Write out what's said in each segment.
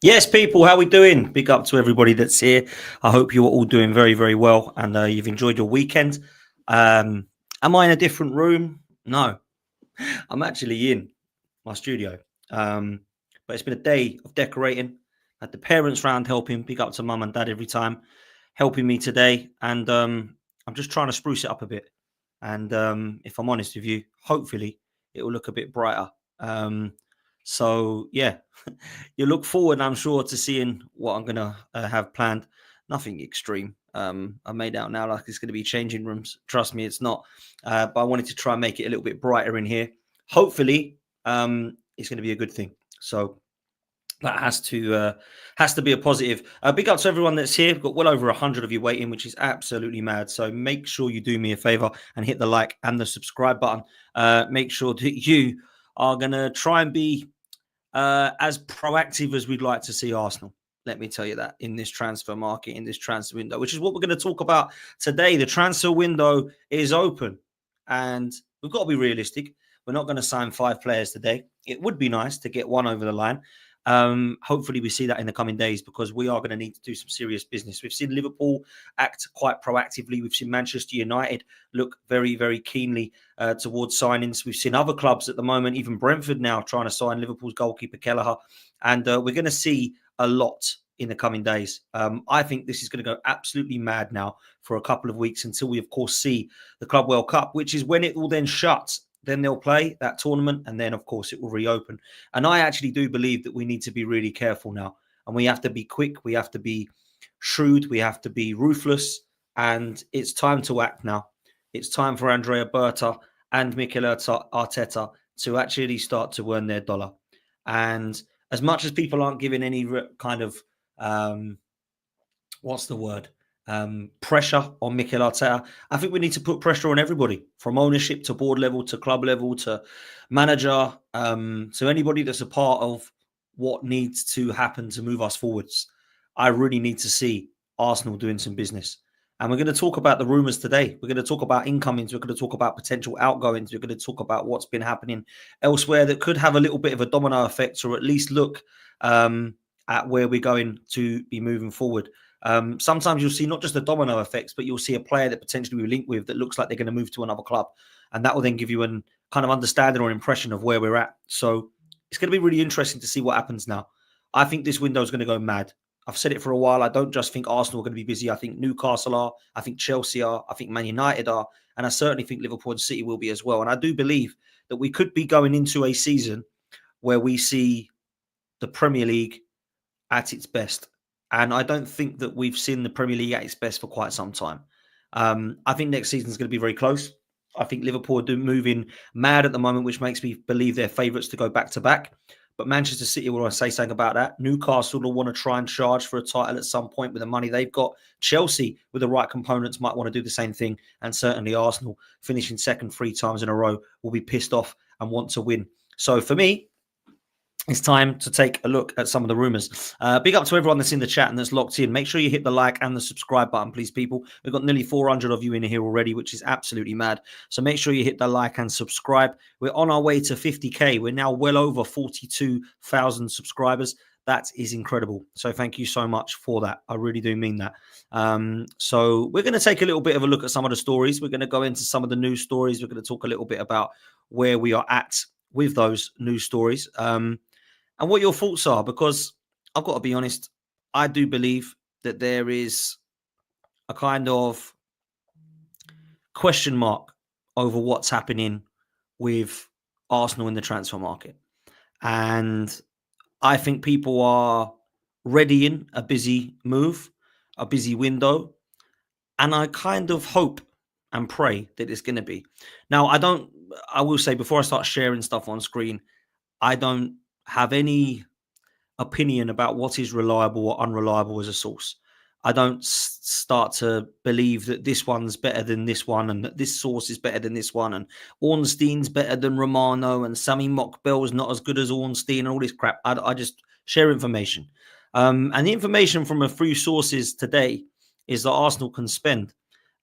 Yes, people, how we doing? Big up to everybody that's here. I hope you're all doing very, very well and you've enjoyed your weekend. Am I in a different room? No, I'm actually in my studio. But it's been a day of decorating. Had the parents round helping. Big up to mum and dad every time helping me today. And I'm just trying to spruce it up a bit. And if I'm honest with you, hopefully it will look a bit brighter. So yeah, you look forward, I'm sure, to seeing what I'm gonna have planned. Nothing extreme. I made out now like it's going to be changing rooms. Trust me, it's not. But I wanted to try and make it a little bit brighter in here. Hopefully, it's going to be a good thing. So that has to be a positive. Big up to everyone that's here. We've got well over 100 of you waiting, which is absolutely mad. So make sure you do me a favor and hit the like and the subscribe button. Make sure that you are going to try and be as proactive as we'd like to see Arsenal. Let me tell you that in this transfer market, in this transfer window, which is what we're going to talk about today. The transfer window is open and we've got to be realistic. We're not going to sign 5 players today. It would be nice to get one over the line. Hopefully we see that in the coming days because we are going to need to do some serious business. We've seen Liverpool act quite proactively. We've seen Manchester United look very, very keenly towards signings. We've seen other clubs at the moment, even Brentford now trying to sign Liverpool's goalkeeper Kelleher. And we're going to see a lot in the coming days. I think this is going to go absolutely mad now for a couple of weeks until we, of course, see the Club World Cup, which is when it will then shut. Then they'll play that tournament and then, of course, it will reopen. And I actually do believe that we need to be really careful now. And we have to be quick. We have to be shrewd. We have to be ruthless. And it's time to act now. It's time for Andrea Berta and Mikel Arteta to actually start to earn their dollar. And as much as people aren't giving any kind of, what's the word? Pressure on Mikel Arteta. I think we need to put pressure on everybody from ownership to board level to club level to manager to anybody that's a part of what needs to happen to move us forwards. I really need to see Arsenal doing some business. And we're going to talk about the rumours today. We're going to talk about incomings. We're going to talk about potential outgoings. We're going to talk about what's been happening elsewhere that could have a little bit of a domino effect or at least look at where we're going to be moving forward. Sometimes you'll see not just the domino effects, but you'll see a player that potentially we're linked with that looks like they're going to move to another club. And that will then give you an kind of understanding or impression of where we're at. So it's going to be really interesting to see what happens now. I think this window is going to go mad. I've said it for a while. I don't just think Arsenal are going to be busy. I think Newcastle are. I think Chelsea are. I think Man United are. And I certainly think Liverpool and City will be as well. And I do believe that we could be going into a season where we see the Premier League at its best. And I don't think that we've seen the Premier League at its best for quite some time. I think next season is going to be very close. I think Liverpool are moving mad at the moment, which makes me believe they're favourites to go back-to-back. But Manchester City will want to say something about that. Newcastle will want to try and charge for a title at some point with the money they've got. Chelsea, with the right components, might want to do the same thing. And certainly Arsenal, finishing second 3 times in a row, will be pissed off and want to win. So for me, it's time to take a look at some of the rumours. Big up to everyone that's in the chat and that's locked in. Make sure you hit the like and the subscribe button, please, people. We've got nearly 400 of you in here already, which is absolutely mad. So make sure you hit the like and subscribe. We're on our way to 50K. We're now well over 42,000 subscribers. That is incredible. So thank you so much for that. I really do mean that. So we're going to take a little bit of a look at some of the stories. We're going to go into some of the news stories. We're going to talk a little bit about where we are at with those news stories. And what your thoughts are, because I've got to be honest, I do believe that there is a kind of question mark over what's happening with Arsenal in the transfer market. And I think people are readying a busy move, a busy window. And I kind of hope and pray that it's going to be. Now, I will say before I start sharing stuff on screen, I don't have any opinion about what is reliable or unreliable as a source. I don't start to believe that this one's better than this one and that this source is better than this one and Ornstein's better than Romano and Sammy Mockbell's not as good as Ornstein and all this crap. I just share information. And the information from a few sources today is that Arsenal can spend.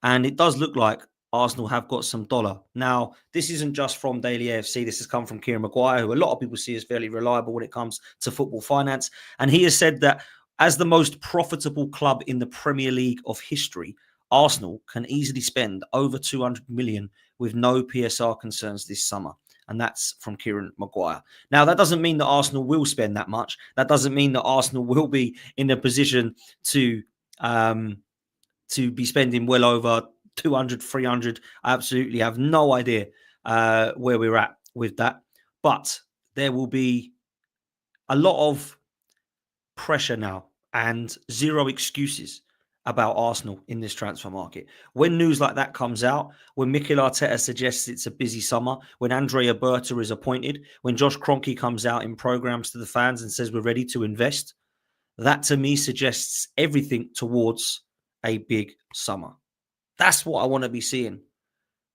And it does look like Arsenal have got some dollar. Now, this isn't just from Daily AFC. This has come from Kieran Maguire, who a lot of people see as fairly reliable when it comes to football finance. And he has said that as the most profitable club in the Premier League of history, Arsenal can easily spend over 200 million with no PSR concerns this summer. And that's from Kieran Maguire. Now, that doesn't mean that Arsenal will spend that much. That doesn't mean that Arsenal will be in a position to be spending well over 200, 300. I absolutely have no idea where we're at with that. But there will be a lot of pressure now and zero excuses about Arsenal in this transfer market. When news like that comes out, when Mikel Arteta suggests it's a busy summer, when Andrea Berta is appointed, when Josh Kroenke comes out in programs to the fans and says we're ready to invest, that to me suggests everything towards a big summer. That's what I want to be seeing.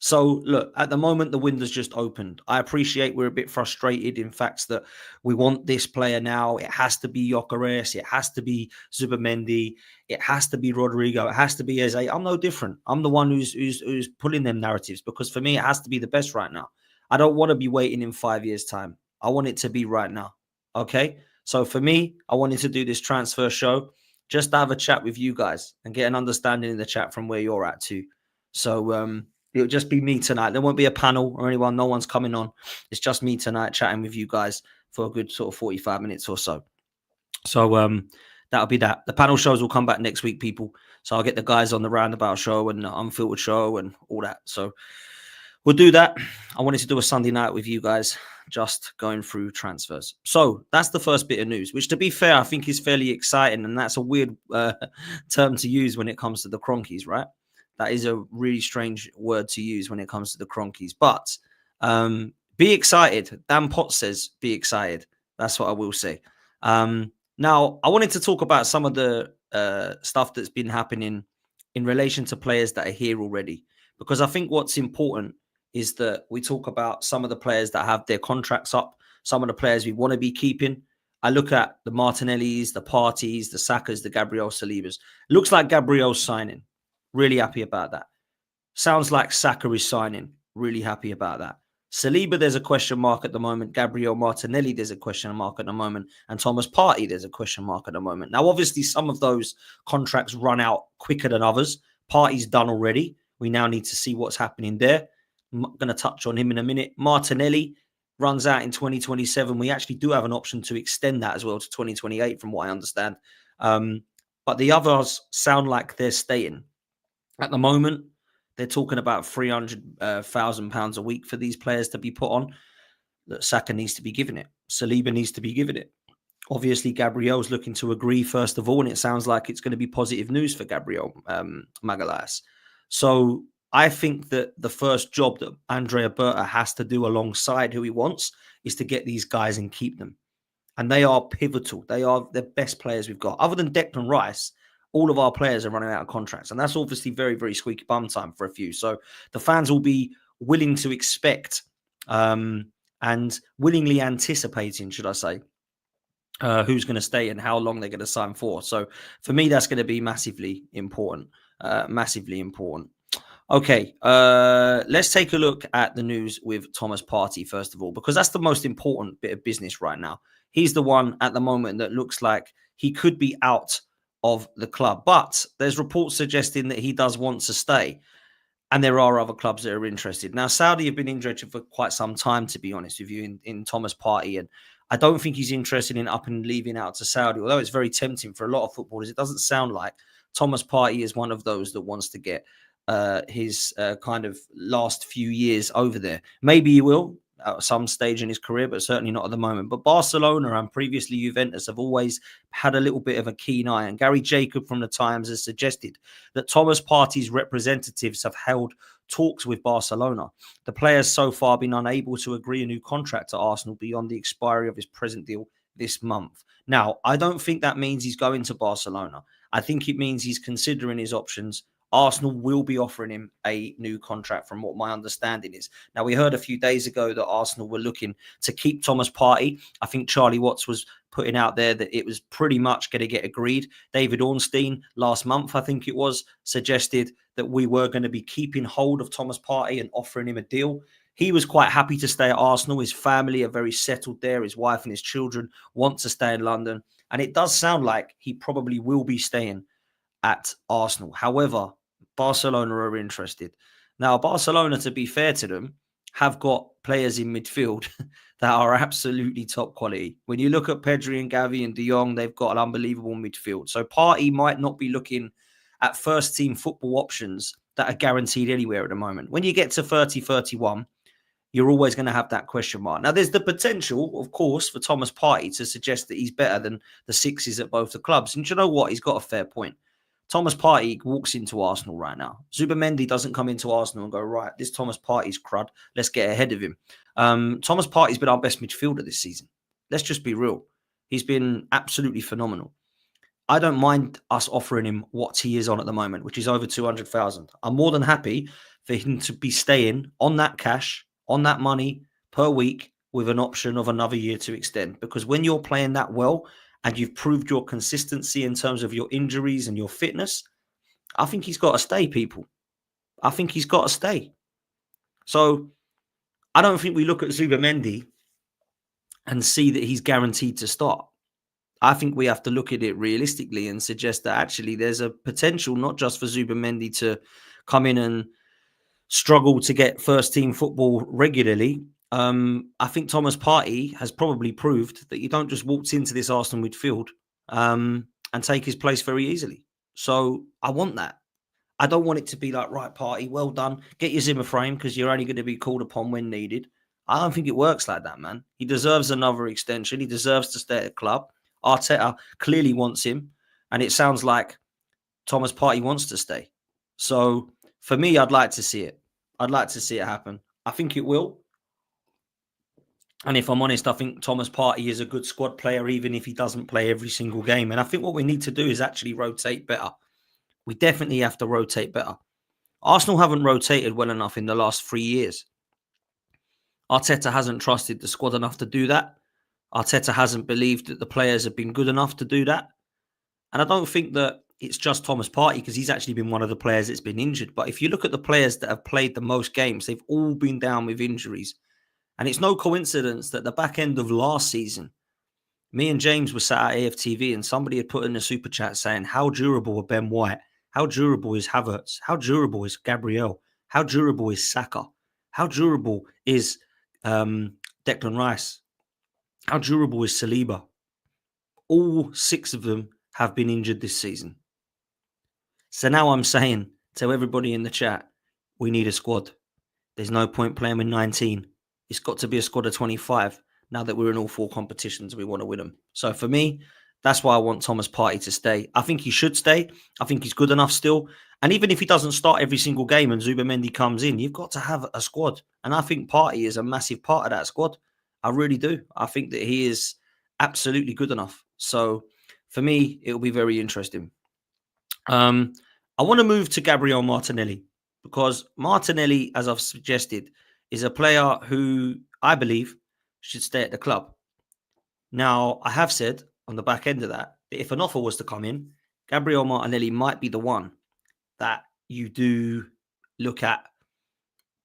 So, look, at the moment, the window's just opened. I appreciate we're a bit frustrated in fact that we want this player now. It has to be Gyokeres. It has to be Zubimendi. It has to be Rodrygo. It has to be Eze. I'm no different. I'm the one who's pulling them narratives because for me, it has to be the best right now. I don't want to be waiting in 5 years' time. I want it to be right now. Okay? So for me, I wanted to do this transfer show just to have a chat with you guys and get an understanding in the chat from where you're at too. So, it'll just be me tonight. There won't be a panel or anyone. No one's coming on. It's just me tonight chatting with you guys for a good sort of 45 minutes or so. So that'll be that. The panel shows will come back next week, people. So I'll get the guys on the roundabout show and the unfiltered show and all that. So we'll do that. I wanted to do a Sunday night with you guys, just going through transfers. So that's the first bit of news, which to be fair, I think is fairly exciting. And that's a weird term to use when it comes to the Cronkies, right? That is a really strange word to use when it comes to the Cronkies. But be excited. Dan Potts says be excited. That's what I will say. Now, I wanted to talk about some of the stuff that's been happening in relation to players that are here already. Because I think what's important is that we talk about some of the players that have their contracts up, some of the players we want to be keeping. I look at the Martinellis, the Parteys, the Sakas, the Gabriel Salibas. Looks like Gabriel's signing. Really happy about that. Sounds like Saka is signing. Really happy about that. Saliba, there's a question mark at the moment. Gabriel Martinelli, there's a question mark at the moment. And Thomas Partey, there's a question mark at the moment. Now, obviously, some of those contracts run out quicker than others. Partey's done already. We now need to see what's happening there. I'm going to touch on him in a minute. Martinelli runs out in 2027. We actually do have an option to extend that as well to 2028, from what I understand. But the others sound like they're staying. At the moment, they're talking about £300,000 a week for these players to be put on. That Saka needs to be given it. Saliba needs to be given it. Obviously, Gabriel's looking to agree first of all, and it sounds like it's going to be positive news for Gabriel Magalhaes. So I think that the first job that Andrea Berta has to do alongside who he wants is to get these guys and keep them. And they are pivotal. They are the best players we've got. Other than Declan Rice, all of our players are running out of contracts. And that's obviously very, very squeaky bum time for a few. So the fans will be willing to expect and willingly anticipating, should I say, who's going to stay and how long they're going to sign for. So for me, that's going to be massively important. Massively important. Okay, let's take a look at the news with Thomas Partey, first of all, because that's the most important bit of business right now. He's the one at the moment that looks like he could be out of the club. But there's reports suggesting that he does want to stay. And there are other clubs that are interested. Now, Saudi have been interested for quite some time, to be honest with you, in Thomas Partey. And I don't think he's interested in up and leaving out to Saudi, although it's very tempting for a lot of footballers. It doesn't sound like Thomas Partey is one of those that wants to get his kind of last few years over there. Maybe he will at some stage in his career, but certainly not at the moment. But Barcelona and previously Juventus have always had a little bit of a keen eye. And Gary Jacob from the Times has suggested that Thomas Partey's representatives have held talks with Barcelona. The player's so far been unable to agree a new contract to Arsenal beyond the expiry of his present deal this month. Now, I don't think that means he's going to Barcelona. I think it means he's considering his options. Arsenal will be offering him a new contract from what my understanding is. Now, we heard a few days ago that Arsenal were looking to keep Thomas Partey. I think Charlie Watts was putting out there that it was pretty much going to get agreed. David Ornstein last month, I think it was, suggested that we were going to be keeping hold of Thomas Partey and offering him a deal. He was quite happy to stay at Arsenal. His family are very settled there. His wife and his children want to stay in London. And it does sound like he probably will be staying at Arsenal. However, Barcelona are interested. Now, Barcelona, to be fair to them, have got players in midfield that are absolutely top quality. When you look at Pedri and Gavi and De Jong, they've got an unbelievable midfield. So Partey might not be looking at first team football options that are guaranteed anywhere at the moment. When you get to 30, 31, you're always going to have that question mark. Now, there's the potential, of course, for Thomas Partey to suggest that he's better than the sixes at both the clubs. And you know what? He's got a fair point. Thomas Partey walks into Arsenal right now. Zubimendi doesn't come into Arsenal and go, right, this Thomas Partey's crud. Let's get ahead of him. Thomas Partey's been our best midfielder this season. Let's just be real. He's been absolutely phenomenal. I don't mind us offering him what he is on at the moment, which is over 200,000. I'm more than happy for him to be staying on that cash, on that money per week with an option of another year to extend. Because when you're playing that well and you've proved your consistency in terms of your injuries and your fitness, I think he's got to stay, people. I think he's got to stay. So I don't think we look at Zubimendi and see that he's guaranteed to start. I think we have to look at it realistically and suggest that actually there's a potential not just for Zubimendi to come in and struggle to get first team football regularly. I think Thomas Partey has probably proved that you don't just walk into this Arsenal midfield and take his place very easily. So I want that. I don't want it to be like, right, Partey, well done. Get your Zimmer frame because you're only going to be called upon when needed. I don't think it works like that, man. He deserves another extension. He deserves to stay at the club. Arteta clearly wants him. And it sounds like Thomas Partey wants to stay. So for me, I'd like to see it. I'd like to see it happen. I think it will. And if I'm honest, I think Thomas Partey is a good squad player, even if he doesn't play every single game. And I think what we need to do is actually rotate better. We definitely have to rotate better. Arsenal haven't rotated well enough in the last 3 years. Arteta hasn't trusted the squad enough to do that. Arteta hasn't believed that the players have been good enough to do that. And I don't think that it's just Thomas Partey because he's actually been one of the players that's been injured. But if you look at the players that have played the most games, they've all been down with injuries. And it's no coincidence that the back end of last season, me and James were sat at AFTV and somebody had put in a super chat saying, how durable are Ben White? How durable is Havertz? How durable is Gabriel? How durable is Saka? How durable is Declan Rice? How durable is Saliba? All 6 of them have been injured this season. So now I'm saying to everybody in the chat, we need a squad. There's no point playing with 19. It's got to be a squad of 25 now that we're in all 4 competitions. We want to win them. So for me, that's why I want Thomas Partey to stay. I think he should stay. I think he's good enough still. And even if he doesn't start every single game and Zubimendi comes in, you've got to have a squad. And I think Partey is a massive part of that squad. I really do. I think that he is absolutely good enough. So for me, it'll be very interesting. I want to move to Gabriel Martinelli because Martinelli, as I've suggested, is a player who I believe should stay at the club. Now, I have said on the back end of that if an offer was to come in, Gabriel Martinelli might be the one that you do look at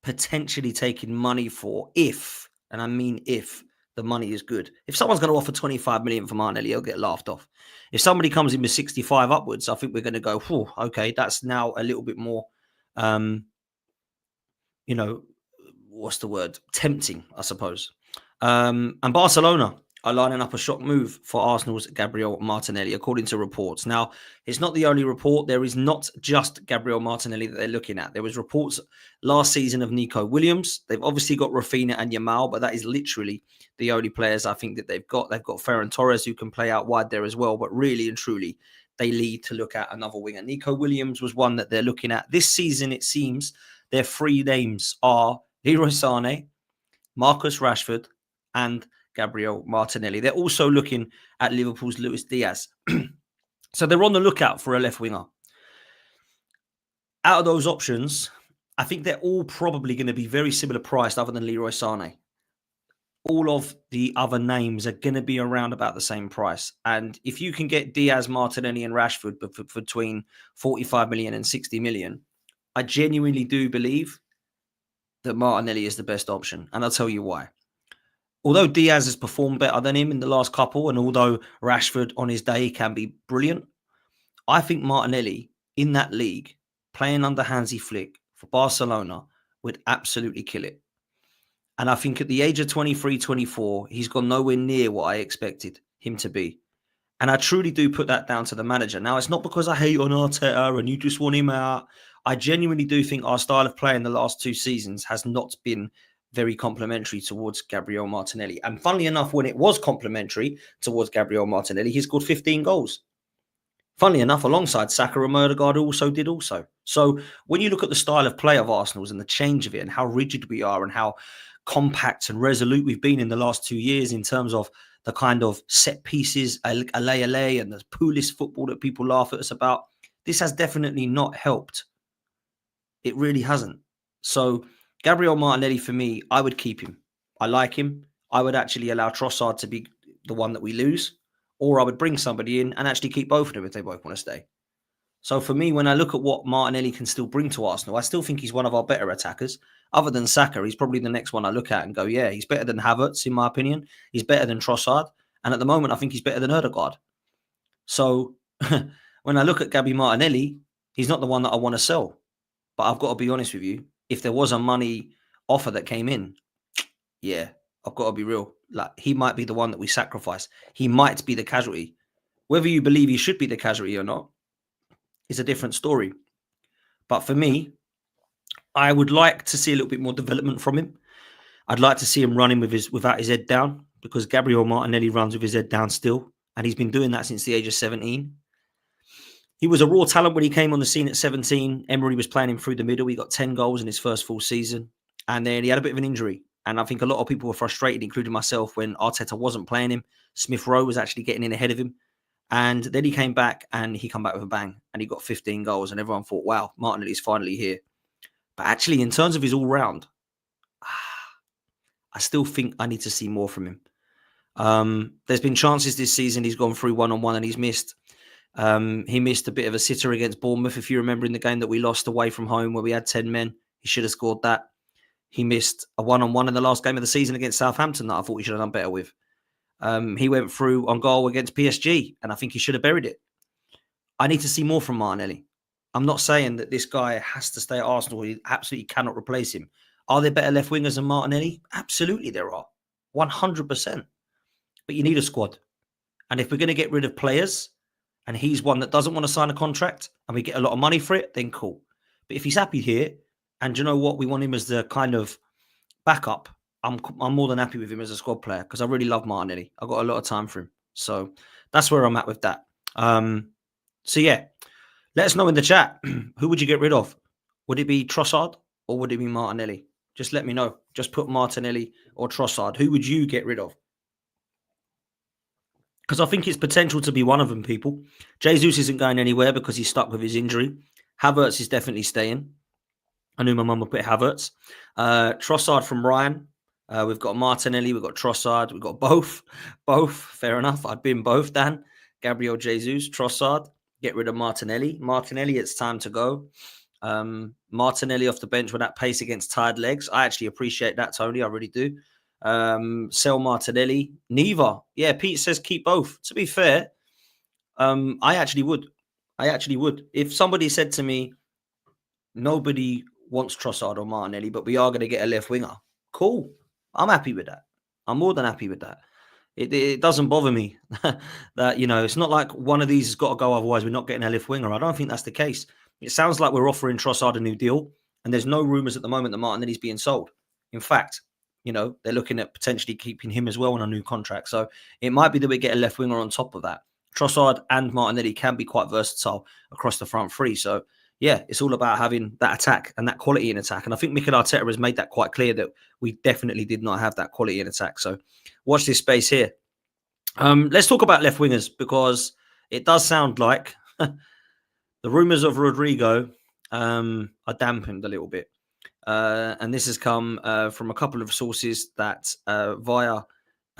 potentially taking money for if, and I mean if, the money is good. If someone's going to offer 25 million for Martinelli, he'll get laughed off. If somebody comes in with 65 upwards, I think we're going to go, whew, okay, that's now a little bit more, what's the word? Tempting, I suppose. And Barcelona are lining up a shock move for Arsenal's Gabriel Martinelli, according to reports. Now, it's not the only report. There is not just Gabriel Martinelli that they're looking at. There was reports last season of Nico Williams. They've obviously got Rafinha and Yamal, but that is literally the only players I think that they've got. They've got Ferran Torres, who can play out wide there as well, but really and truly, they need to look at another winger. Nico Williams was one that they're looking at. This season, it seems, their 3 names are Leroy Sané, Marcus Rashford, and Gabriel Martinelli. They're also looking at Liverpool's Luis Diaz. So they're on the lookout for a left winger. Out of those options, I think they're all probably going to be very similar priced other than Leroy Sané. all of the other names are going to be around about the same price. And if you can get Diaz, Martinelli and Rashford between 45 million and 60 million, I genuinely do believe that Martinelli is the best option. And I'll tell you why. Although Diaz has performed better than him in the last couple, and although Rashford on his day can be brilliant, I think Martinelli in that league, playing under Hansi Flick for Barcelona, would absolutely kill it. And I think at the age of 23, 24, he's gone nowhere near what I expected him to be. And I truly do put that down to the manager. Now, it's not because I hate on Arteta and you just want him out. I genuinely do think our style of play in the last 2 seasons has not been very complimentary towards Gabriel Martinelli. And funnily enough, when it was complimentary towards Gabriel Martinelli, he scored 15 goals. Funnily enough, alongside Saka and Odegaard did also. So when you look at the style of play of Arsenal's and the change of it and how rigid we are and how compact and resolute we've been in the last 2 years in terms of the kind of set pieces, and the poolist football that people laugh at us about, this has definitely not helped. It really hasn't. So Gabriel Martinelli, for me, I would keep him. I like him. I would actually allow Trossard to be the one that we lose, or I would bring somebody in and actually keep both of them if they both want to stay. So for me, when I look at what Martinelli can still bring to Arsenal, I still think he's one of our better attackers. Other than Saka, he's probably the next one I look at and go, yeah, he's better than Havertz, in my opinion. He's better than Trossard. And at the moment, I think he's better than Odegaard. So when I look at Gabby Martinelli, he's not the one that I want to sell. But I've got to be honest with you. If there was a money offer that came in, yeah, I've got to be real. Like, he might be the one that we sacrifice. He might be the casualty. Whether you believe he should be the casualty or not is a different story. But for me, I would like to see a little bit more development from him. I'd like to see him running without his head down, because Gabriel Martinelli runs with his head down still, and he's been doing that since the age of 17. He was a raw talent when he came on the scene at 17. Emery was playing him through the middle. He got 10 goals in his first full season, and then he had a bit of an injury. And I think a lot of people were frustrated, including myself, when Arteta wasn't playing him. Smith Rowe was actually getting in ahead of him. And then he came back, and he came back with a bang, and he got 15 goals, and everyone thought, wow, Martinelli's finally here. But actually, in terms of his all-round, I still think I need to see more from him. There's been chances this season he's gone through one-on-one and he's missed. He missed a bit of a sitter against Bournemouth, if you remember, in the game that we lost away from home where we had 10 men. He should have scored that. He missed a one-on-one in the last game of the season against Southampton that I thought he should have done better with. He went through on goal against PSG, and I think he should have buried it. I need to see more from Martinelli. I'm not saying that this guy has to stay at Arsenal. He absolutely cannot replace him. Are there better left wingers than Martinelli? Absolutely there are. 100%. But you need a squad. And if we're going to get rid of players, and he's one that doesn't want to sign a contract, and we get a lot of money for it, then cool. But if he's happy here, and you know what, we want him as the kind of backup, I'm more than happy with him as a squad player, because I really love Martinelli. I've got a lot of time for him. So that's where I'm at with that. So yeah, let us know in the chat. Who would you get rid of? Would it be Trossard or would it be Martinelli? Just let me know. Just put Martinelli or Trossard. Who would you get rid of? Because I think it's potential to be one of them, people. Jesus isn't going anywhere because he's stuck with his injury. Havertz is definitely staying. I knew my mum would put Havertz. Trossard from Ryan. We've got Martinelli. We've got Trossard. We've got both. Both. Fair enough. I'd been both, Dan. Gabriel Jesus, Trossard. Get rid of Martinelli. Martinelli, it's time to go. Martinelli off the bench with that pace against tired legs. I actually appreciate that, Tony. I really do. Sell Martinelli. Neither. Yeah, Pete says keep both. To be fair, I actually would. If somebody said to me, nobody wants Trossard or Martinelli, but we are going to get a left winger, cool. I'm happy with that. I'm more than happy with that. It doesn't bother me that, it's not like one of these has got to go, otherwise we're not getting a left winger. I don't think that's the case. It sounds like we're offering Trossard a new deal, and there's no rumours at the moment that Martinelli's being sold. In fact, they're looking at potentially keeping him as well on a new contract. So it might be that we get a left winger on top of that. Trossard and Martinelli can be quite versatile across the front three. So yeah, it's all about having that attack and that quality in attack. And I think Mikel Arteta has made that quite clear that we definitely did not have that quality in attack. So watch this space here. Let's talk about left wingers, because it does sound like the rumours of Rodrygo are dampened a little bit. and this has come from a couple of sources that via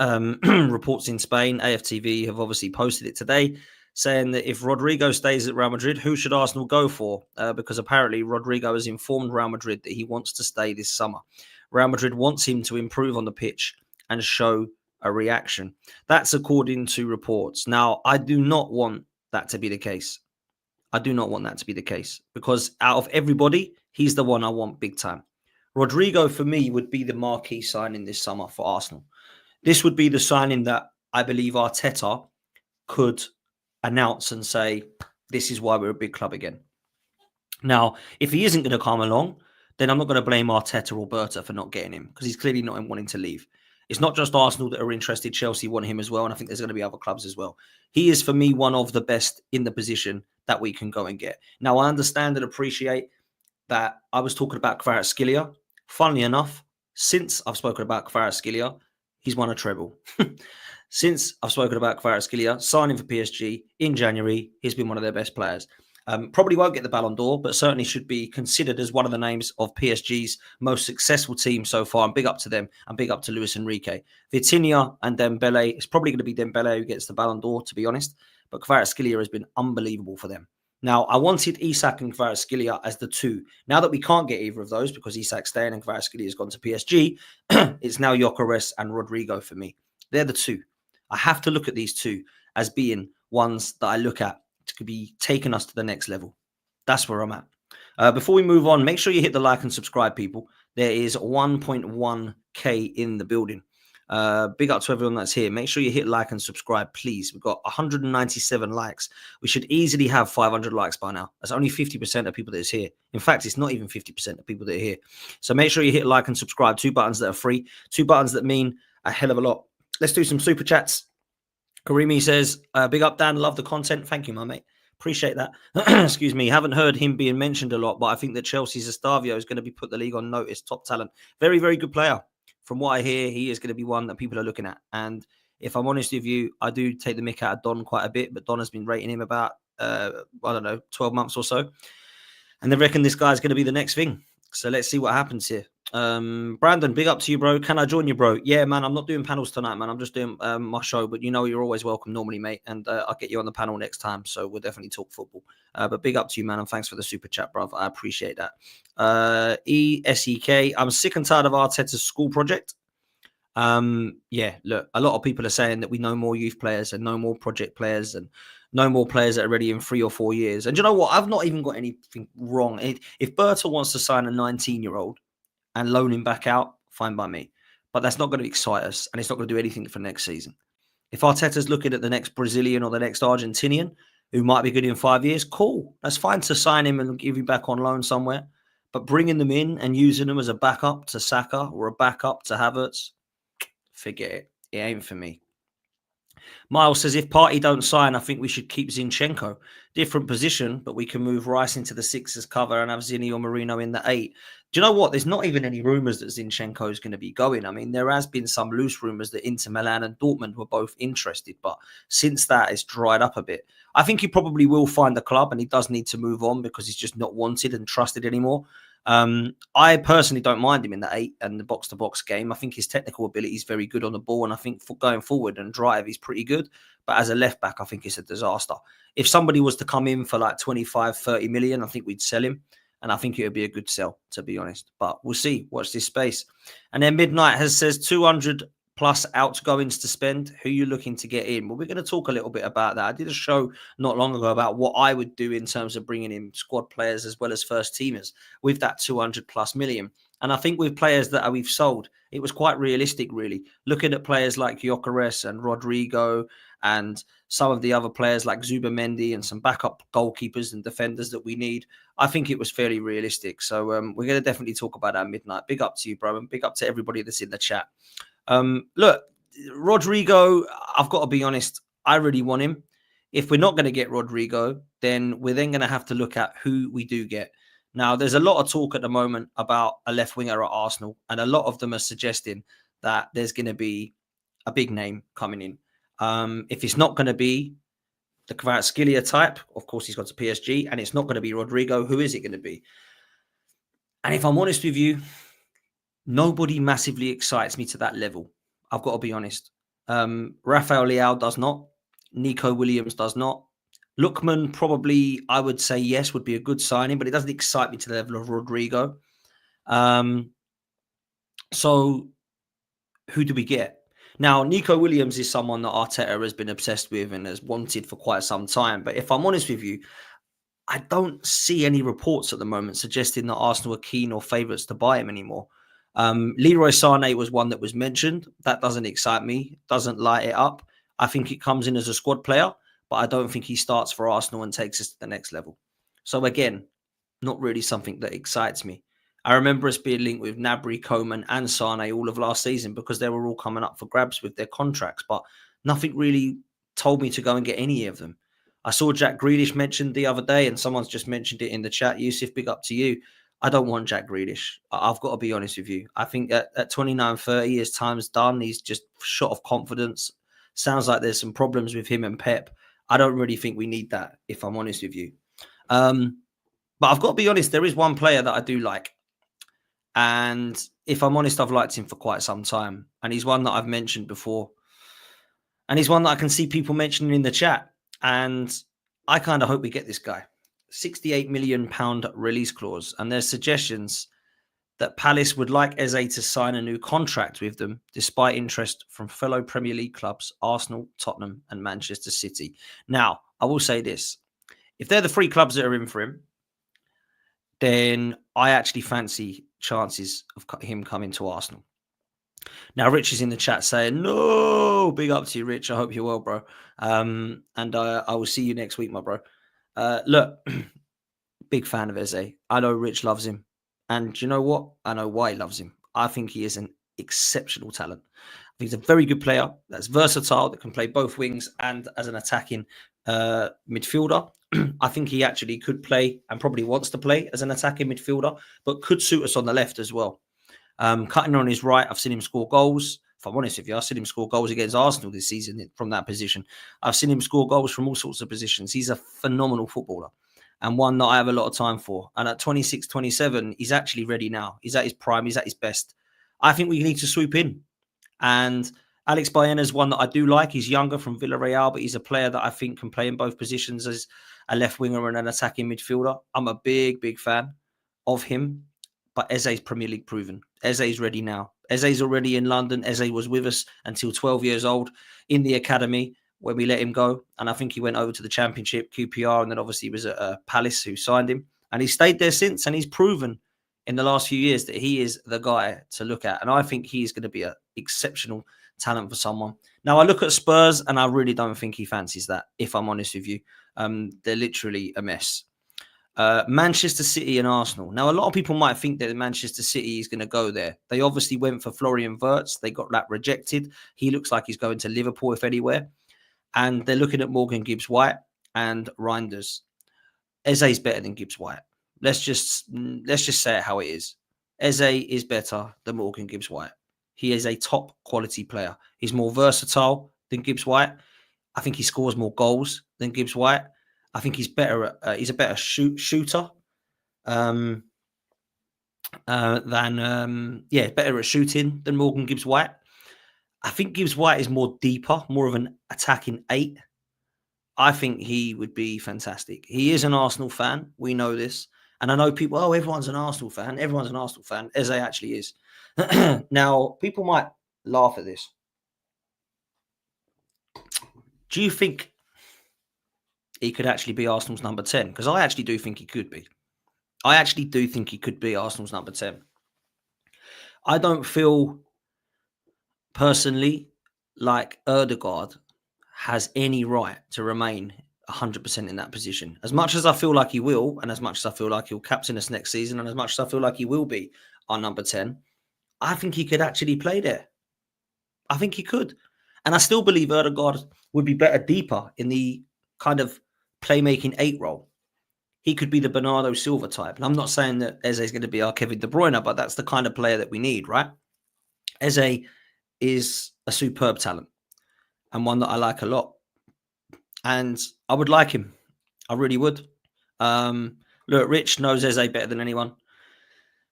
reports in Spain, AFTV have obviously posted it today, saying that if Rodrygo stays at Real Madrid, who should Arsenal go for? Because apparently Rodrygo has informed Real Madrid that he wants to stay this summer. Real Madrid wants him to improve on the pitch and show a reaction. That's according to reports. Now, I do not want that to be the case. I do not want that to be the case because out of everybody, he's the one I want big time. Rodrygo, for me, would be the marquee signing this summer for Arsenal. This would be the signing that I believe Arteta could announce and say, this is why we're a big club again. Now, if he isn't going to come along, then I'm not going to blame Arteta or Berta for not getting him because he's clearly not wanting to leave. It's not just Arsenal that are interested. Chelsea want him as well, and I think there's going to be other clubs as well. He is, for me, one of the best in the position that we can go and get. Now, I understand and appreciate that I was talking about Kvaratskhelia. Funnily enough, since I've spoken about Kvaratskhelia, he's won a treble. Since I've spoken about Kvaratskhelia, signing for PSG in January, he's been one of their best players. Probably won't get the Ballon d'Or, but certainly should be considered as one of the names of PSG's most successful team so far. And big up to them and big up to Luis Enrique. Vitinha and Dembele, it's probably going to be Dembele who gets the Ballon d'Or, to be honest. But Kvaratskhelia has been unbelievable for them. Now, I wanted Isak and Kvaratskhelia as the two. Now that we can't get either of those because Isak's staying and Kvaratskhelia has gone to PSG, it's now Gyokeres and Rodrygo for me. They're the two. I have to look at these two as being ones that I look at to be taking us to the next level. That's where I'm at. Before we move on, make sure you hit the like and subscribe, people. There is 1.1k in the building. Big up to everyone that's here. Make sure you hit like and subscribe, please. We've got 197 likes. We should easily have 500 likes by now. That's only 50% of people that is here. In fact, it's not even 50% of people that are here. So make sure you hit like and subscribe. 2 buttons that are free. 2 buttons that mean a hell of a lot. Let's do some super chats. Karimi says, big up, Dan. Love the content. Thank you, my mate. Appreciate that. Excuse me. Haven't heard him being mentioned a lot, but I think that Chelsea's Estavio is going to be put the league on notice. Top talent. Very, very good player. From what I hear, he is going to be one that people are looking at. And if I'm honest with you, I do take the mick out of Don quite a bit, but Don has been rating him about, 12 months or so. And they reckon this guy's going to be the next thing. So let's see what happens here. Brandon, big up to you, bro. Can I join you, bro? Yeah, man, I'm not doing panels tonight, man. I'm just doing my show, but you know you're always welcome normally, mate, and I'll get you on the panel next time, so we'll definitely talk football. But big up to you, man, and thanks for the super chat, bro. I appreciate that. ESEK, I'm sick and tired of Arteta's school project. Yeah, look, a lot of people are saying that we know more youth players and no more project players and no more players that are ready in 3 or 4 years. And you know what? I've not even got anything wrong. If Berta wants to sign a 19-year-old and loan him back out, fine by me. But that's not going to excite us, and it's not going to do anything for next season. If Arteta's looking at the next Brazilian or the next Argentinian who might be good in 5 years, cool. That's fine to sign him and give him back on loan somewhere. But bringing them in and using them as a backup to Saka or a backup to Havertz, forget it. It ain't for me. Miles says, if Partey don't sign, I think we should keep Zinchenko. Different position, but we can move Rice into the 6 as cover and have Zinni or Marino in the 8. Do you know what? There's not even any rumours that Zinchenko is going to be going. I mean, there has been some loose rumours that Inter Milan and Dortmund were both interested, but since that, it's dried up a bit. I think he probably will find a club, and he does need to move on because he's just not wanted and trusted anymore. I personally don't mind him in the 8 and the box-to-box game. I think his technical ability is very good on the ball, and I think for going forward and drive, he's pretty good. But as a left-back, I think it's a disaster. If somebody was to come in for like 25, 30 million, I think we'd sell him. And I think it would be a good sell, to be honest. But we'll see. Watch this space. And then Midnight says 200 plus outgoings to spend. Who are you looking to get in? Well, we're going to talk a little bit about that. I did a show not long ago about what I would do in terms of bringing in squad players as well as first teamers with that 200 plus million. And I think with players that we've sold, it was quite realistic, really. Looking at players like Gyokeres and Rodrygo and some of the other players like Zubimendi and some backup goalkeepers and defenders that we need, I think it was fairly realistic. So we're going to definitely talk about that Midnight. Big up to you, bro, and big up to everybody that's in the chat. Look, Rodrygo, I've got to be honest, I really want him. If we're not going to get Rodrygo, then we're then going to have to look at who we do get. Now, there's a lot of talk at the moment about a left winger at Arsenal, and a lot of them are suggesting that there's going to be a big name coming in. If it's not going to be the Kvaratskhelia type, of course, he's gone to PSG, and it's not going to be Rodrygo. Who is it going to be? And if I'm honest with you, nobody massively excites me to that level. I've got to be honest. Rafael Leao does not. Nico Williams does not. Lookman probably, I would say yes, would be a good signing, but it doesn't excite me to the level of Rodrygo. So who do we get? Now, Nico Williams is someone that Arteta has been obsessed with and has wanted for quite some time. But if I'm honest with you, I don't see any reports at the moment suggesting that Arsenal are keen or favourites to buy him anymore. Leroy Sané was one that was mentioned. That doesn't excite me, doesn't light it up. I think it comes in as a squad player, but I don't think he starts for Arsenal and takes us to the next level. So again, not really something that excites me. I remember us being linked with Gnabry, Coman and Sané all of last season because they were all coming up for grabs with their contracts, but nothing really told me to go and get any of them. I saw Jack Grealish mentioned the other day, and someone's just mentioned it in the chat. Yusuf, big up to you. I don't want Jack Grealish. I've got to be honest with you. I think at 29, 30, his time's done. He's just shot of confidence. Sounds like there's some problems with him and Pep. I don't really think we need that, if I'm honest with you. But I've got to be honest, there is one player that I do like. And if I'm honest, I've liked him for quite some time. And he's one that I've mentioned before. And he's one that I can see people mentioning in the chat. And I kind of hope we get this guy. £68 million release clause. And there's suggestions that Palace would like Eze to sign a new contract with them, despite interest from fellow Premier League clubs, Arsenal, Tottenham, and Manchester City. Now, I will say this. If they're the three clubs that are in for him, then I actually fancy chances of him coming to Arsenal. Now, Rich is in the chat saying, no, big up to you, Rich. I hope you're well, bro. And I will see you next week, my bro. Look, big fan of Eze. I know Rich loves him. And you know what? I know why he loves him. I think he is an exceptional talent. I think he's a very good player that's versatile, that can play both wings and as an attacking midfielder. I think he actually could play and probably wants to play as an attacking midfielder, but could suit us on the left as well. Cutting on his right, I've seen him score goals. If I'm honest with you, I've seen him score goals against Arsenal this season from that position. I've seen him score goals from all sorts of positions. He's a phenomenal footballer and one that I have a lot of time for. And at 26, 27, he's actually ready now. He's at his prime. He's at his best. I think we need to swoop in. And Alex Baena is one that I do like. He's younger from Villarreal, but he's a player that I think can play in both positions as a left winger and an attacking midfielder. I'm a big, big fan of him. But Eze's Premier League proven. Eze's ready now. Eze's already in London. Eze was with us until 12 years old in the academy when we let him go. And I think he went over to the Championship, QPR, and then obviously he was at Palace who signed him. And he's stayed there since, and he's proven in the last few years that he is the guy to look at. And I think he's going to be an exceptional talent for someone. Now, I look at Spurs, and I really don't think he fancies that, if I'm honest with you. They're literally a mess. Manchester City and Arsenal. Now, a lot of people might think that Manchester City is going to go there. They obviously went for Florian Wirtz. They got that rejected. He looks like he's going to Liverpool, if anywhere. And they're looking at Morgan Gibbs-White and Reinders. Eze's better than Gibbs-White. Let's just say it how it is. Eze is better than Morgan Gibbs-White. He is a top quality player. He's more versatile than Gibbs-White. I think he scores more goals than Gibbs-White. I think he's better. He's a better shooter better at shooting than Morgan Gibbs-White. I think Gibbs-White is more deeper, more of an attacking 8. I think he would be fantastic. He is an Arsenal fan. We know this. And I know people, everyone's an Arsenal fan. Everyone's an Arsenal fan. Eze actually is. Now, people might laugh at this. Do you think he could actually be Arsenal's number 10? Because I actually do think he could be. I actually do think he could be Arsenal's number 10. I don't feel personally like Ødegaard has any right to remain 100% in that position. As much as I feel like he will, and as much as I feel like he'll captain us next season, and as much as I feel like he will be our number 10, I think he could actually play there. I think he could. And I still believe Ødegaard would be better deeper in the kind of playmaking 8 role. He could be the Bernardo Silva type. And I'm not saying that Eze is going to be our Kevin De Bruyne, but that's the kind of player that we need, right? Eze is a superb talent and one that I like a lot. And I would like him. I really would. Look, Rich knows Eze better than anyone.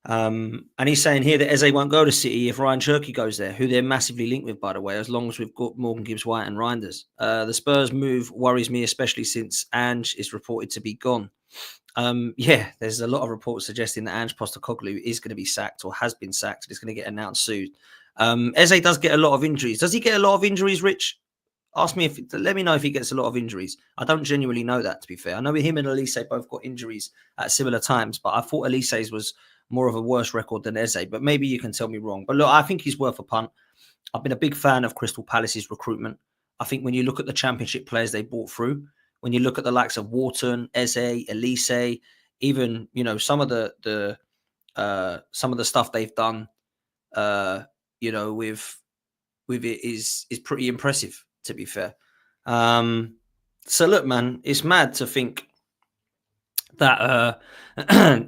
And he's saying here that Eze won't go to City if Ryan Cherky goes there, who they're massively linked with, by the way, as long as we've got Morgan Gibbs-White and Reinders. The Spurs move worries me, especially since Ange is reported to be gone. Yeah, there's a lot of reports suggesting that Ange Postecoglou is going to be sacked or has been sacked. It's going to get announced soon. Eze does get a lot of injuries. Does he get a lot of injuries, Rich? Let me know if he gets a lot of injuries. I don't genuinely know that, to be fair. I know him and Elise both got injuries at similar times, but I thought Elise's was more of a worse record than Eze, but maybe you can tell me wrong. But look, I think he's worth a punt. I've been a big fan of Crystal Palace's recruitment. I think when you look at the Championship players they brought through, when you look at the likes of Wharton, Eze, Elise, even some of the stuff they've done, with it is pretty impressive, to be fair. So look, man, it's mad to think that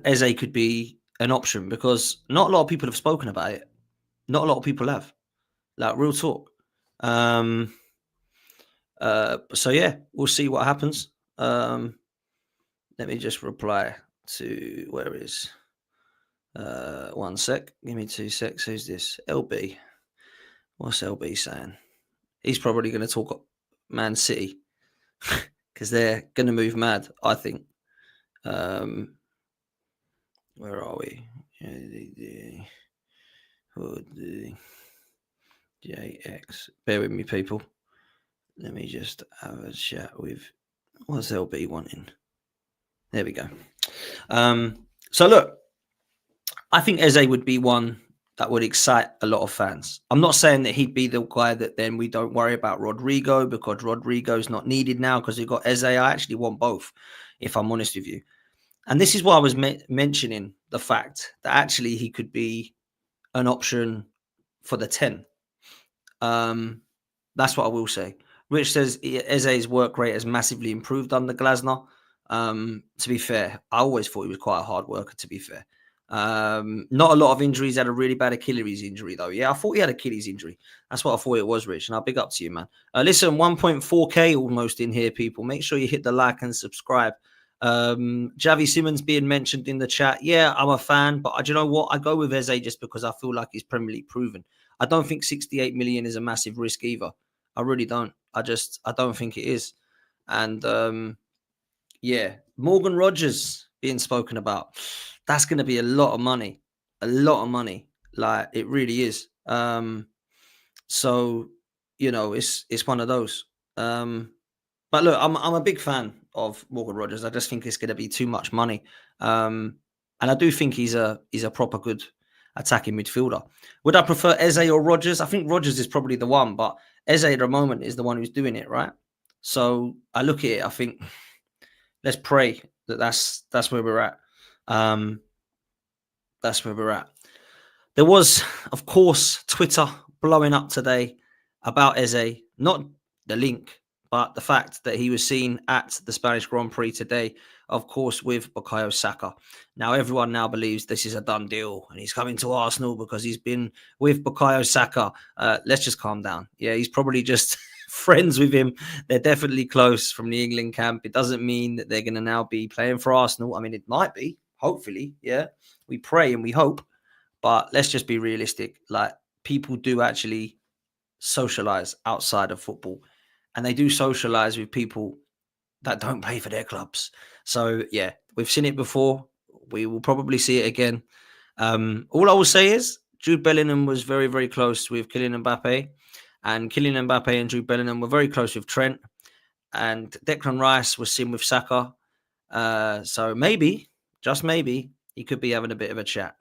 Eze could be an option because not a lot of people have spoken about it. Not a lot of people have. Like, real talk. So yeah, we'll see what happens. Let me just reply to where is 1 sec. Give me 2 secs. Who's this? LB. What's LB saying? He's probably going to talk Man City because they're going to move mad, I think. Where are we? JX. Bear with me, people. Let me just have a chat with. What's LB wanting? There we go. So look, I think Eze would be one that would excite a lot of fans. I'm not saying that he'd be the guy that then we don't worry about Rodrygo because Rodrygo's not needed now because we've got Eze. I actually want both, if I'm honest with you. And this is why I was mentioning the fact that actually he could be an option for the 10. That's what I will say. Rich says Eze's work rate has massively improved under Glasner. To be fair, I always thought he was quite a hard worker, to be fair. Not a lot of injuries. Had a really bad Achilles injury, though. Yeah, I thought he had Achilles injury. That's what I thought it was, Rich. And I'll big up to you, man. Listen, 1.4K almost in here, people. Make sure you hit the like and subscribe. Javi Simmons being mentioned in the chat. Yeah, I'm a fan, but do you know what? I go with Eze just because I feel like he's Premier League proven. I don't think 68 million is a massive risk either. I really don't. I don't think it is. And yeah, Morgan Rogers being spoken about. That's going to be a lot of money. A lot of money. Like, it really is. So, it's one of those. But look, I'm a big fan of Morgan Rogers. I just think it's going to be too much money. And I do think he's a proper good attacking midfielder. Would I prefer Eze or Rogers? I think Rogers is probably the one, but Eze at the moment is the one who's doing it, right? So I look at it, I think, let's pray that that's where we're at. That's where we're at. There was, of course, Twitter blowing up today about Eze, not the link, but the fact that he was seen at the Spanish Grand Prix today, of course, with Bukayo Saka. Now, everyone now believes this is a done deal and he's coming to Arsenal because he's been with Bukayo Saka. Let's just calm down. Yeah, he's probably just friends with him. They're definitely close from the England camp. It doesn't mean that they're going to now be playing for Arsenal. I mean, it might be, hopefully. Yeah, we pray and we hope. But let's just be realistic. Like, people do actually socialize outside of football. And they do socialize with people that don't play for their clubs. So, yeah, we've seen it before. We will probably see it again. All I will say is Jude Bellingham was very, very close with Kylian Mbappe. And Kylian Mbappe and Jude Bellingham were very close with Trent. And Declan Rice was seen with Saka. So maybe, just maybe, he could be having a bit of a chat.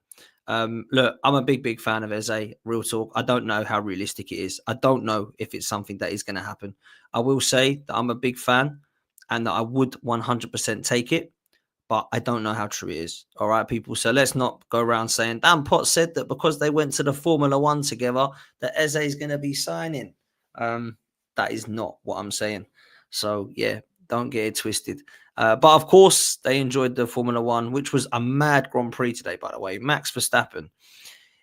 Look, I'm a big, big fan of Eze, real talk. I don't know how realistic it is. I don't know if it's something that is going to happen. I will say that I'm a big fan and that I would 100% take it, but I don't know how true it is. All right, people. So let's not go around saying, Dan Potts said that because they went to the Formula One together, that Eze is going to be signing. That is not what I'm saying. So yeah, don't get it twisted. But of course, they enjoyed the Formula One, which was a mad Grand Prix today, by the way. Max Verstappen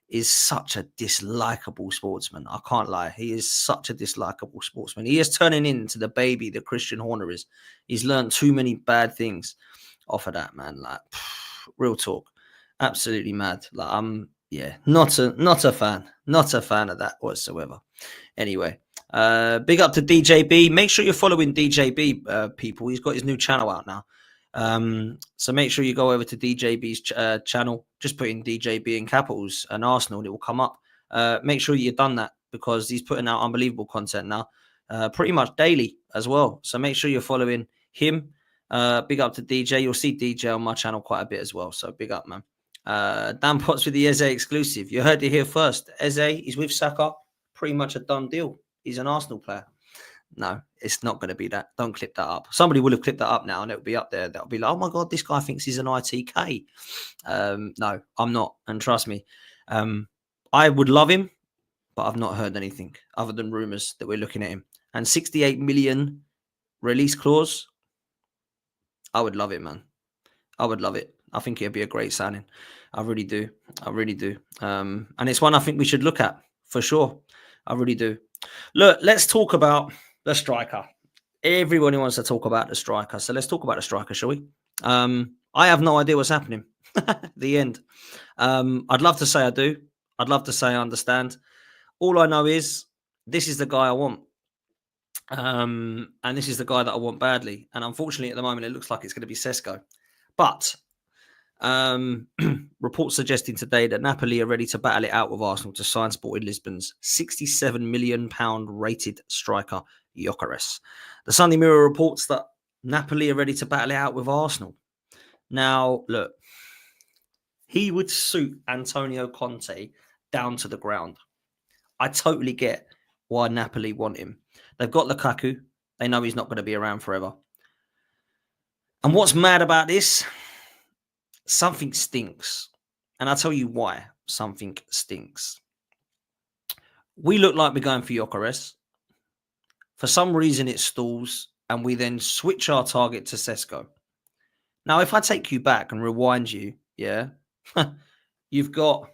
is such a dislikable sportsman. I can't lie. He is such a dislikable sportsman. He is turning into the baby that Christian Horner is. He's learned too many bad things off of that, man. Like, real talk. Absolutely mad. Like not a fan of that whatsoever. Anyway, big up to DJB. Make sure you're following DJB, people. He's got his new channel out now. So make sure you go over to DJB's channel. Just put in DJB in capitals and Arsenal, and it will come up. Make sure you've done that because he's putting out unbelievable content now, pretty much daily as well. So make sure you're following him. Big up to DJ. You'll see DJ on my channel quite a bit as well. So big up, man. Dan Potts with the Eze exclusive. You heard it here first. Eze, he's with Saka. Pretty much a done deal. He's an Arsenal player. No, it's not going to be that. Don't clip that up. Somebody will have clipped that up now and it'll be up there. That'll be like, oh my God, this guy thinks he's an ITK. No, I'm not. And trust me, I would love him, but I've not heard anything other than rumours that we're looking at him. And 68 million release clause. I would love it, man. I would love it. I think it'd be a great signing. I really do. I really do. And it's one I think we should look at for sure. I really do. Look, let's talk about the striker. Everybody wants to talk about the striker. So let's talk about the striker, shall we? I have no idea what's happening. The end. I'd love to say I do. I'd love to say I understand. All I know is this is the guy I want. And this is the guy that I want badly. And unfortunately, at the moment, it looks like it's going to be Sesko. But reports suggesting today that Napoli are ready to battle it out with Arsenal to sign Sporting Lisbon's £67 million rated striker, Gyokeres. The Sunday Mirror reports that Napoli are ready to battle it out with Arsenal. Now, look, he would suit Antonio Conte down to the ground. I totally get why Napoli want him. They've got Lukaku. They know he's not going to be around forever. And what's mad about this? Something stinks. And I'll tell you why something stinks. We look like we're going for Gyokeres. For some reason, it stalls, and we then switch our target to Sesko. Now, if I take you back and rewind you, yeah, you've got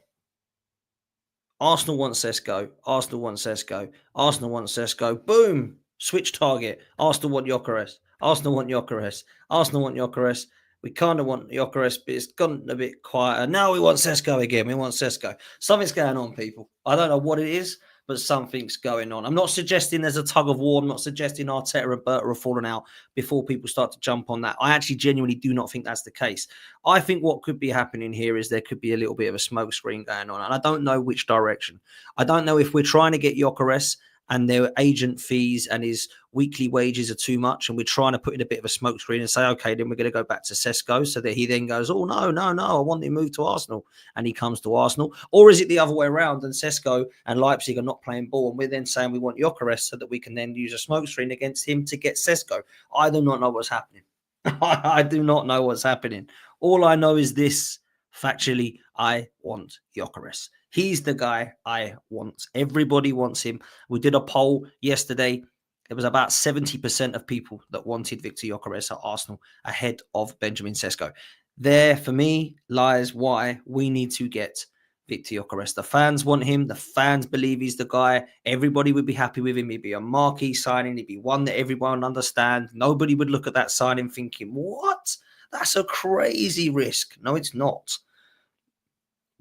Arsenal want Sesko, Arsenal want Sesko, Arsenal want Sesko, boom, switch target. Arsenal want Gyokeres, Arsenal want Gyokeres, Arsenal want Gyokeres. We kind of want Gyokeres, but it's gone a bit quieter. Now we want Sesko again. We want Sesko. Something's going on, people. I don't know what it is, but something's going on. I'm not suggesting there's a tug of war. I'm not suggesting Arteta and Berta are falling out before people start to jump on that. I actually genuinely do not think that's the case. I think what could be happening here is there could be a little bit of a smoke screen going on, and I don't know which direction. I don't know if we're trying to get Gyokeres and their agent fees and his weekly wages are too much, and we're trying to put in a bit of a smoke screen and say, okay, then we're going to go back to Sesko, so that he then goes, oh, no, I want him to move to Arsenal, and he comes to Arsenal. Or is it the other way around, and Sesko and Leipzig are not playing ball, and we're then saying we want Gyokeres so that we can then use a smoke screen against him to get Sesko? I do not know what's happening. I do not know what's happening. All I know is this. Factually, I want Gyokeres. He's the guy I want. Everybody wants him. We did a poll yesterday. It was about 70% of people that wanted Victor Gyokeres at Arsenal ahead of Benjamin Sesko. There, for me, lies why we need to get Victor Gyokeres. The fans want him. The fans believe he's the guy. Everybody would be happy with him. He'd be a marquee signing. He'd be one that everyone understands. Nobody would look at that signing thinking, what? That's a crazy risk. No, it's not.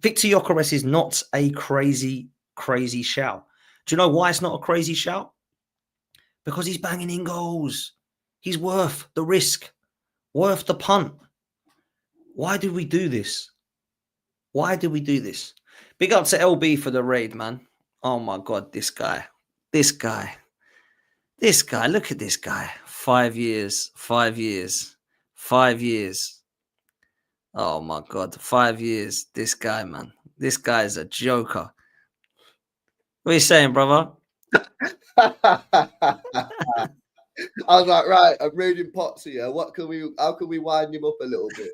Victor Gyokeres is not a crazy shout. Do you know why it's not a crazy shout? Because he's banging in goals. He's worth the risk, worth the punt. Why do we do this? Why do we do this? Big up to LB for the raid, man. Oh my God, this guy. Look at this guy. 5 years. Oh my God, 5 years. This guy, man. This guy is a joker. What are you saying, brother? I was like, right, I'm reading Potts here. How can we wind him up a little bit?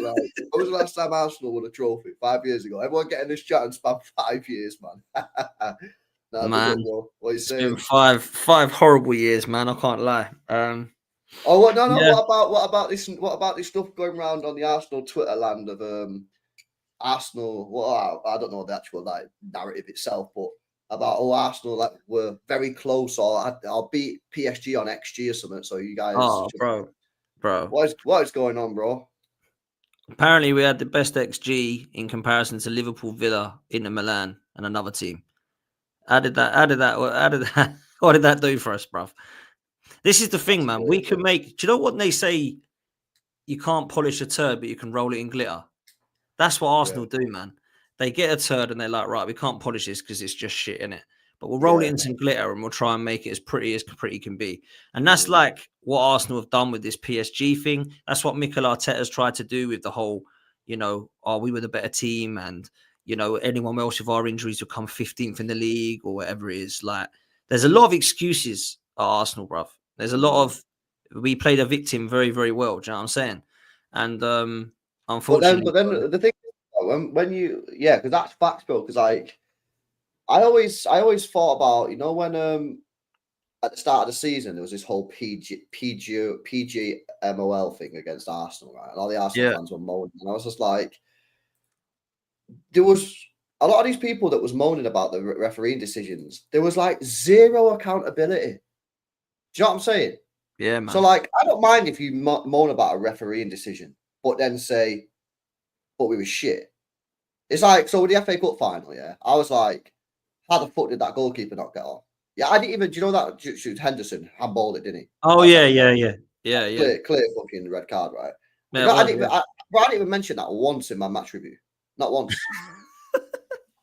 When was the last time Arsenal won a trophy? 5 years ago. Everyone getting this chat and span 5 years, man. Man, what are you it's saying? been five horrible years, man. I can't lie. Oh, what? No. Yeah. What about this? What about this stuff going around on the Arsenal Twitter land of Arsenal? Well, I don't know the actual narrative itself, but about Arsenal were very close, or I'll beat PSG on XG or something. So you guys, Oh, bro. what is going on, bro? Apparently, we had the best XG in comparison to Liverpool, Villa, Inter Milan, and another team. What did that do for us, bruv? This is the thing, man. We can make. Do you know what they say? You can't polish a turd, but you can roll it in glitter. That's what Arsenal do, man. They get a turd and they're like, right, we can't polish this because it's just shit, innit? But we'll roll it in some glitter and we'll try and make it as pretty can be. And that's like what Arsenal have done with this PSG thing. That's what Mikel Arteta's tried to do with the whole, we were the better team and, anyone else with our injuries will come 15th in the league or whatever it is. Like, there's a lot of excuses at Arsenal, bruv. There's a lot of, we played a victim very, very well. Do you know what I'm saying? And unfortunately. But then the thing is, when you, because that's facts, bro. Because like, I always thought about, when at the start of the season there was this whole PGMOL thing against Arsenal, right? And all the Arsenal fans were moaning, and I was just like, there was a lot of these people that was moaning about the refereeing decisions. There was like zero accountability. Do you know what I'm saying? Yeah, man. So like, I don't mind if you moan about a refereeing decision, but then say, but we were shit. It's like, so with the FA Cup final, I was like, how the fuck did that goalkeeper not get on? Yeah, I didn't even, do you know that Henderson handballed it, didn't he? Oh, yeah. Clear fucking red card, right? Yeah, I didn't even mention that once in my match review. Not once.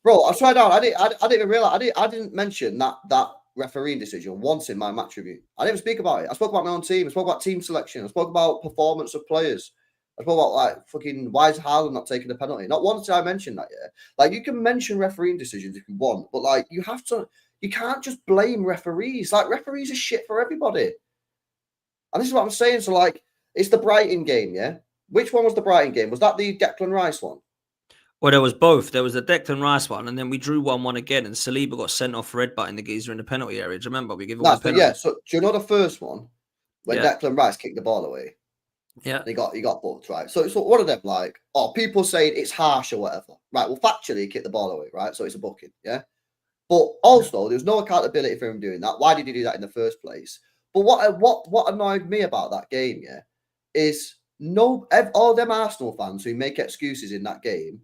Bro, I swear down, I didn't even realize, I didn't mention that refereeing decision once in my match review. I didn't even speak about it. I spoke about my own team. I spoke about team selection. I spoke about performance of players. I spoke about like fucking why is Haaland not taking a penalty? Not once did I mention that yet. Like you can mention refereeing decisions if you want, but like you can't just blame referees. Like referees are shit for everybody. And this is what I'm saying. So like it's the Brighton game, yeah? Which one was the Brighton game? Was that the Declan Rice one? Well, there was both. There was the Declan Rice one, and then we drew 1-1 again, and Saliba got sent off for headbutting the geezer in the penalty area. Do you remember? We gave away a penalty. Yeah, so do you know the first one? When Declan Rice kicked the ball away. Yeah. He got booked, right? So it's one of them like, people saying it's harsh or whatever. Right. Well, factually he kicked the ball away, right? So it's a booking, yeah? But also there's no accountability for him doing that. Why did he do that in the first place? But what annoyed me about that game, is all them Arsenal fans who make excuses in that game,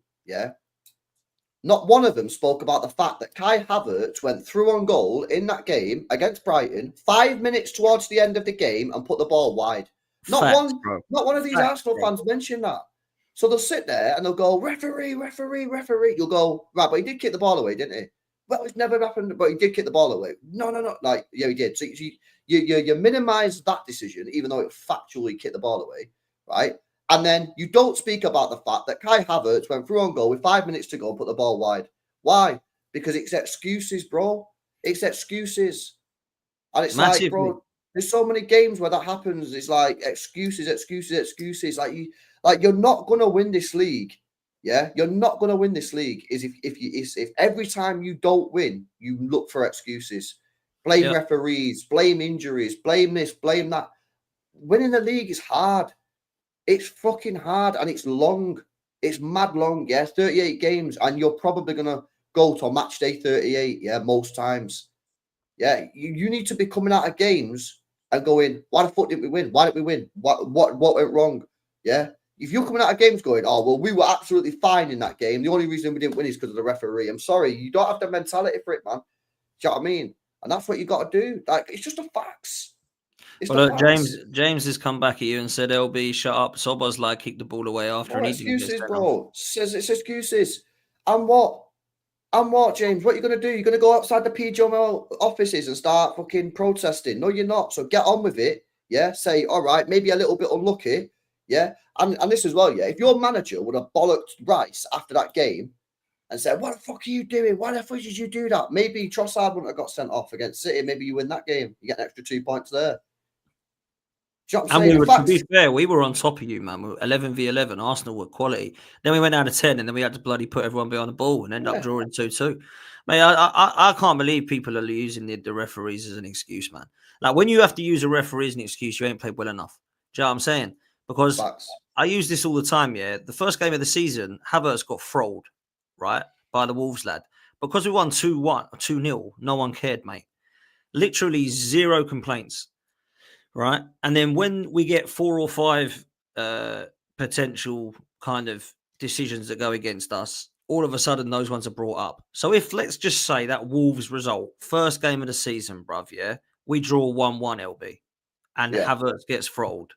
not one of them spoke about the fact that Kai Havertz went through on goal in that game against Brighton 5 minutes towards the end of the game and put the ball wide. Not one of these Arsenal fans mentioned that. So they'll sit there and they'll go, referee. You'll go, right, but he did kick the ball away, didn't he? Well, it's never happened, but he did kick the ball away. No. Like, yeah, he did. So you minimize that decision, even though it factually kicked the ball away, right? And then you don't speak about the fact that Kai Havertz went through on goal with 5 minutes to go and put the ball wide. Why? Because it's excuses, bro. It's excuses. And it's like, bro, there's so many games where that happens. It's like excuses. Like you're not gonna win this league. Yeah, you're not gonna win this league. If every time you don't win, you look for excuses, blame referees, blame injuries, blame this, blame that. Winning the league is hard. It's fucking hard and it's long. It's mad long. 38 games, and you're probably gonna go to match day 38. Most times. You need to be coming out of games and going, why the fuck didn't we win? Why didn't we win? What went wrong? Yeah. If you're coming out of games going, oh, well, we were absolutely fine in that game. The only reason we didn't win is because of the referee. I'm sorry. You don't have the mentality for it, man. Do you know what I mean? And that's what you got to do. Like, it's just the facts. Look, James has come back at you and said, LB, shut up. Sobo's like, kick the ball away after. No excuses, bro. Says it's excuses. And what? James? What are you going to do? You're going to go outside the PGML offices and start fucking protesting? No, you're not. So get on with it. Yeah. Say, all right, maybe a little bit unlucky. Yeah. And this as well. Yeah. If your manager would have bollocked Rice after that game and said, what the fuck are you doing? Why the fuck did you do that? Maybe Trossard wouldn't have got sent off against City. Maybe you win that game. You get an extra 2 points there. You know to be fair, we were on top of you, man. We were 11v11. Arsenal were quality. Then we went down to 10, and then we had to bloody put everyone behind the ball and end up drawing 2-2. Mate, I can't believe people are using the referees as an excuse, man. Like, when you have to use a referee as an excuse, you ain't played well enough. Do you know what I'm saying? Because I use this all the time, The first game of the season, Havertz got throwed, right, by the Wolves lad. Because we won 2-0, no one cared, mate. Literally zero complaints. Right. And then when we get 4 or 5 potential kind of decisions that go against us, all of a sudden those ones are brought up. So if, let's just say, that Wolves result, first game of the season, bruv, yeah, we draw 1-1 LB and Havertz gets throttled,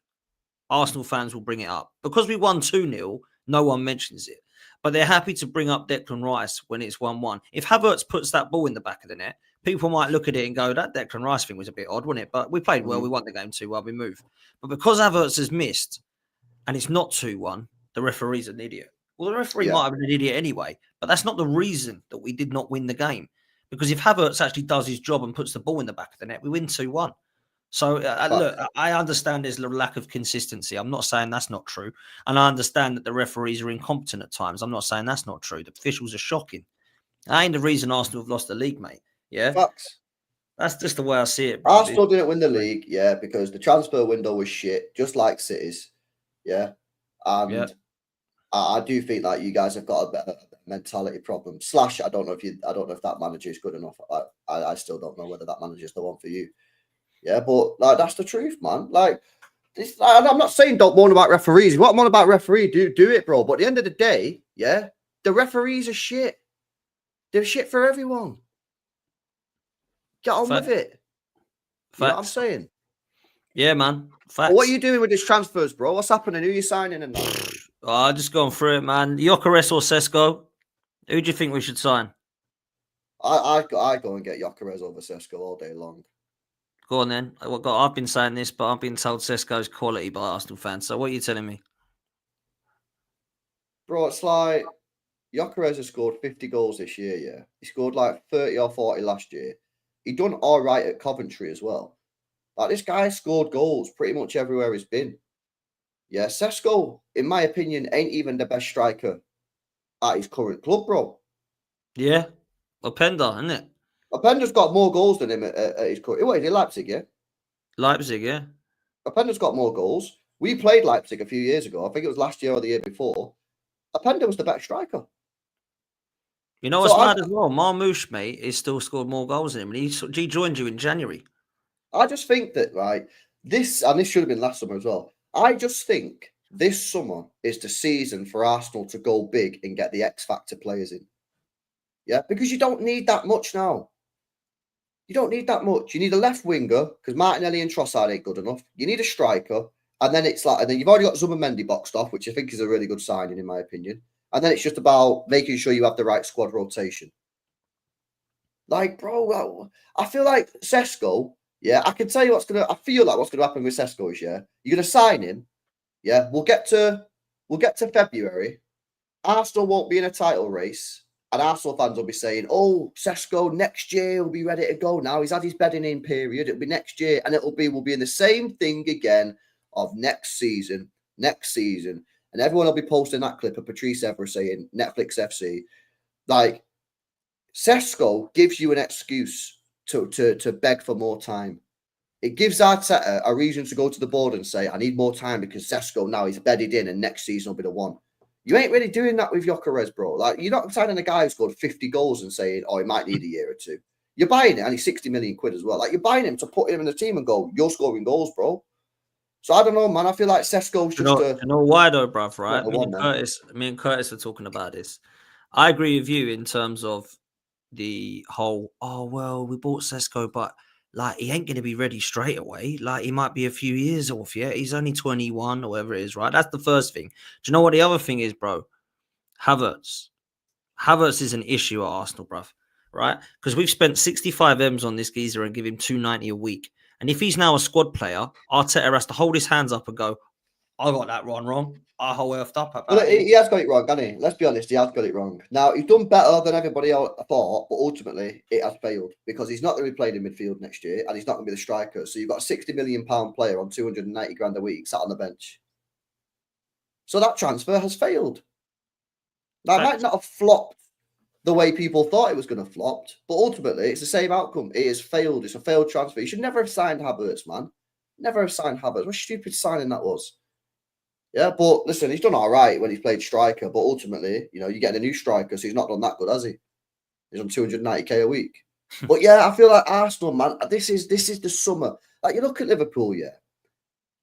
Arsenal fans will bring it up. Because we won 2-0, no one mentions it. But they're happy to bring up Declan Rice when it's 1-1. If Havertz puts that ball in the back of the net, people might look at it and go, that Declan Rice thing was a bit odd, wasn't it? But we played well. We won the game 2-1. We moved. But because Havertz has missed and it's not 2-1, the referee's an idiot. Well, the referee might have been an idiot anyway, but that's not the reason that we did not win the game. Because if Havertz actually does his job and puts the ball in the back of the net, we win 2-1. So, look, I understand there's a lack of consistency. I'm not saying that's not true. And I understand that the referees are incompetent at times. I'm not saying that's not true. The officials are shocking. That ain't the reason Arsenal have lost the league, mate. Yeah? Facts. That's just the way I see it, bro. Arsenal didn't win the league, because the transfer window was shit, just like City's. Yeah. And I do think that you guys have got a mentality problem. / I don't know if that manager is good enough. I still don't know whether that manager is the one for you. Yeah, but like that's the truth, man. Like, I'm not saying don't moan about referees. What moan about referee, do it, bro. But at the end of the day, the referees are shit. They're shit for everyone. Get on with it. You know what I'm saying? Yeah, man. But what are you doing with these transfers, bro? What's happening? Who are you signing and that? Oh, just going through it, man. Gyokeres or Sesko? Who do you think we should sign? I go and get Gyokeres over Sesko all day long. Go on then. I've been saying this, but I've been told Sesko's quality by Arsenal fans. So what are you telling me? Bro, it's like Gyokeres has scored 50 goals this year, yeah. He scored like 30 or 40 last year. He done all right at Coventry as well. Like, this guy scored goals pretty much everywhere he's been. Yeah, Sesko, in my opinion, ain't even the best striker at his current club, bro. Yeah. Openda, isn't it? Openda's got more goals than him at his current... What is he, Leipzig, yeah? Leipzig, yeah. Openda's got more goals. We played Leipzig a few years ago. I think it was last year or the year before. Openda was the better striker. You know what's mad as well? Marmoush, mate, has still scored more goals than him. And he joined you in January. I just think that, right, this should have been last summer as well. I just think this summer is the season for Arsenal to go big and get the X Factor players in. Yeah, because you don't need that much now. You don't need that much. You need a left winger because Martinelli and Trossard ain't good enough. You need a striker. And then and then you've already got Zubimendi boxed off, which I think is a really good signing, in my opinion. And then it's just about making sure you have the right squad rotation. Like, bro, I feel like Sesko, I can tell you I feel like what's going to happen with Sesko is, you're going to sign him. Yeah, we'll get to February. Arsenal won't be in a title race. And Arsenal fans will be saying, oh, Sesko, next year will be ready to go now. He's had his bedding in period. It'll be next year. And we'll be in the same thing again of next season. And everyone will be posting that clip of Patrice Evra saying, Netflix FC. Like, Sesko gives you an excuse to beg for more time. It gives Arteta a reason to go to the board and say, I need more time because Sesko now is bedded in and next season will be the one. You ain't really doing that with Gyokeres, bro. Like, you're not signing a guy who scored 50 goals and saying, oh, he might need a year or two. You're buying it, and he's 60 million quid as well. Like, you're buying him to put him in the team and go, you're scoring goals, bro. So I don't know, man. I feel like Sesko's just you know why though, bruv, right? Me and Curtis were talking about this. I agree with you in terms of the whole, oh, well, we bought Sesko, but like, he ain't going to be ready straight away. Like, he might be a few years off, yeah? He's only 21 or whatever it is, right? That's the first thing. Do you know what the other thing is, bro? Havertz. Havertz is an issue at Arsenal, bruv, right? Because we've spent 65 M's on this geezer and give him 290 a week. And if he's now a squad player, Arteta has to hold his hands up and go, I got that one wrong. I whole earthed up about well, he has got it wrong, hasn't he? Let's be honest, he has got it wrong. Now, he's done better than everybody else thought, but ultimately, it has failed because he's not going to be playing in midfield next year and he's not going to be the striker. So you've got a £60 million player on 290 grand a week sat on the bench. So that transfer has failed. Now, it might not have flopped the way people thought it was going to flop, but ultimately, it's the same outcome. It has failed. It's a failed transfer. You should never have signed Havertz, man. Never have signed Havertz. What a stupid signing that was. Yeah, but listen, he's done all right when he's played striker, but ultimately, you get a new striker, so he's not done that good, has he? He's on 290k a week. But yeah, I feel like Arsenal, man, this is the summer. Like, you look at Liverpool, yeah.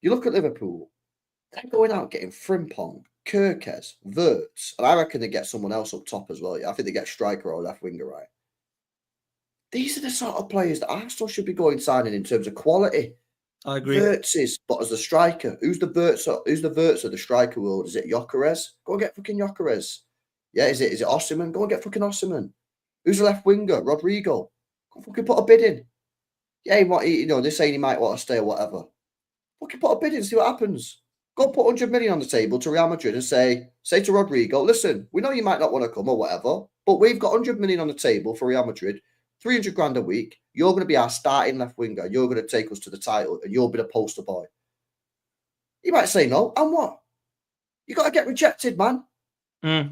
You look at Liverpool, they're going out getting Frimpong, Gyokeres, Wirtz, and I reckon they get someone else up top as well. Yeah, I think they get striker or left winger, right? These are the sort of players that Arsenal should be going signing in terms of quality. I agree. Wirtz is, but as a striker, who's the Wirtz of the striker world? Is it Gyokeres? Go and get fucking Gyokeres. Yeah, is it Osimhen? Go and get fucking Osimhen. Who's the left winger? Rodrygo. Go fucking put a bid in. Yeah, they're saying he might want to stay or whatever. Fucking put a bid in, see what happens. Go put 100 million on the table to Real Madrid and say to Rodrygo, listen, we know you might not want to come or whatever, but we've got 100 million on the table for Real Madrid, 300 grand a week. You're going to be our starting left winger. You're going to take us to the title and you'll be the poster boy. You might say no. And what? You got to get rejected, man. You're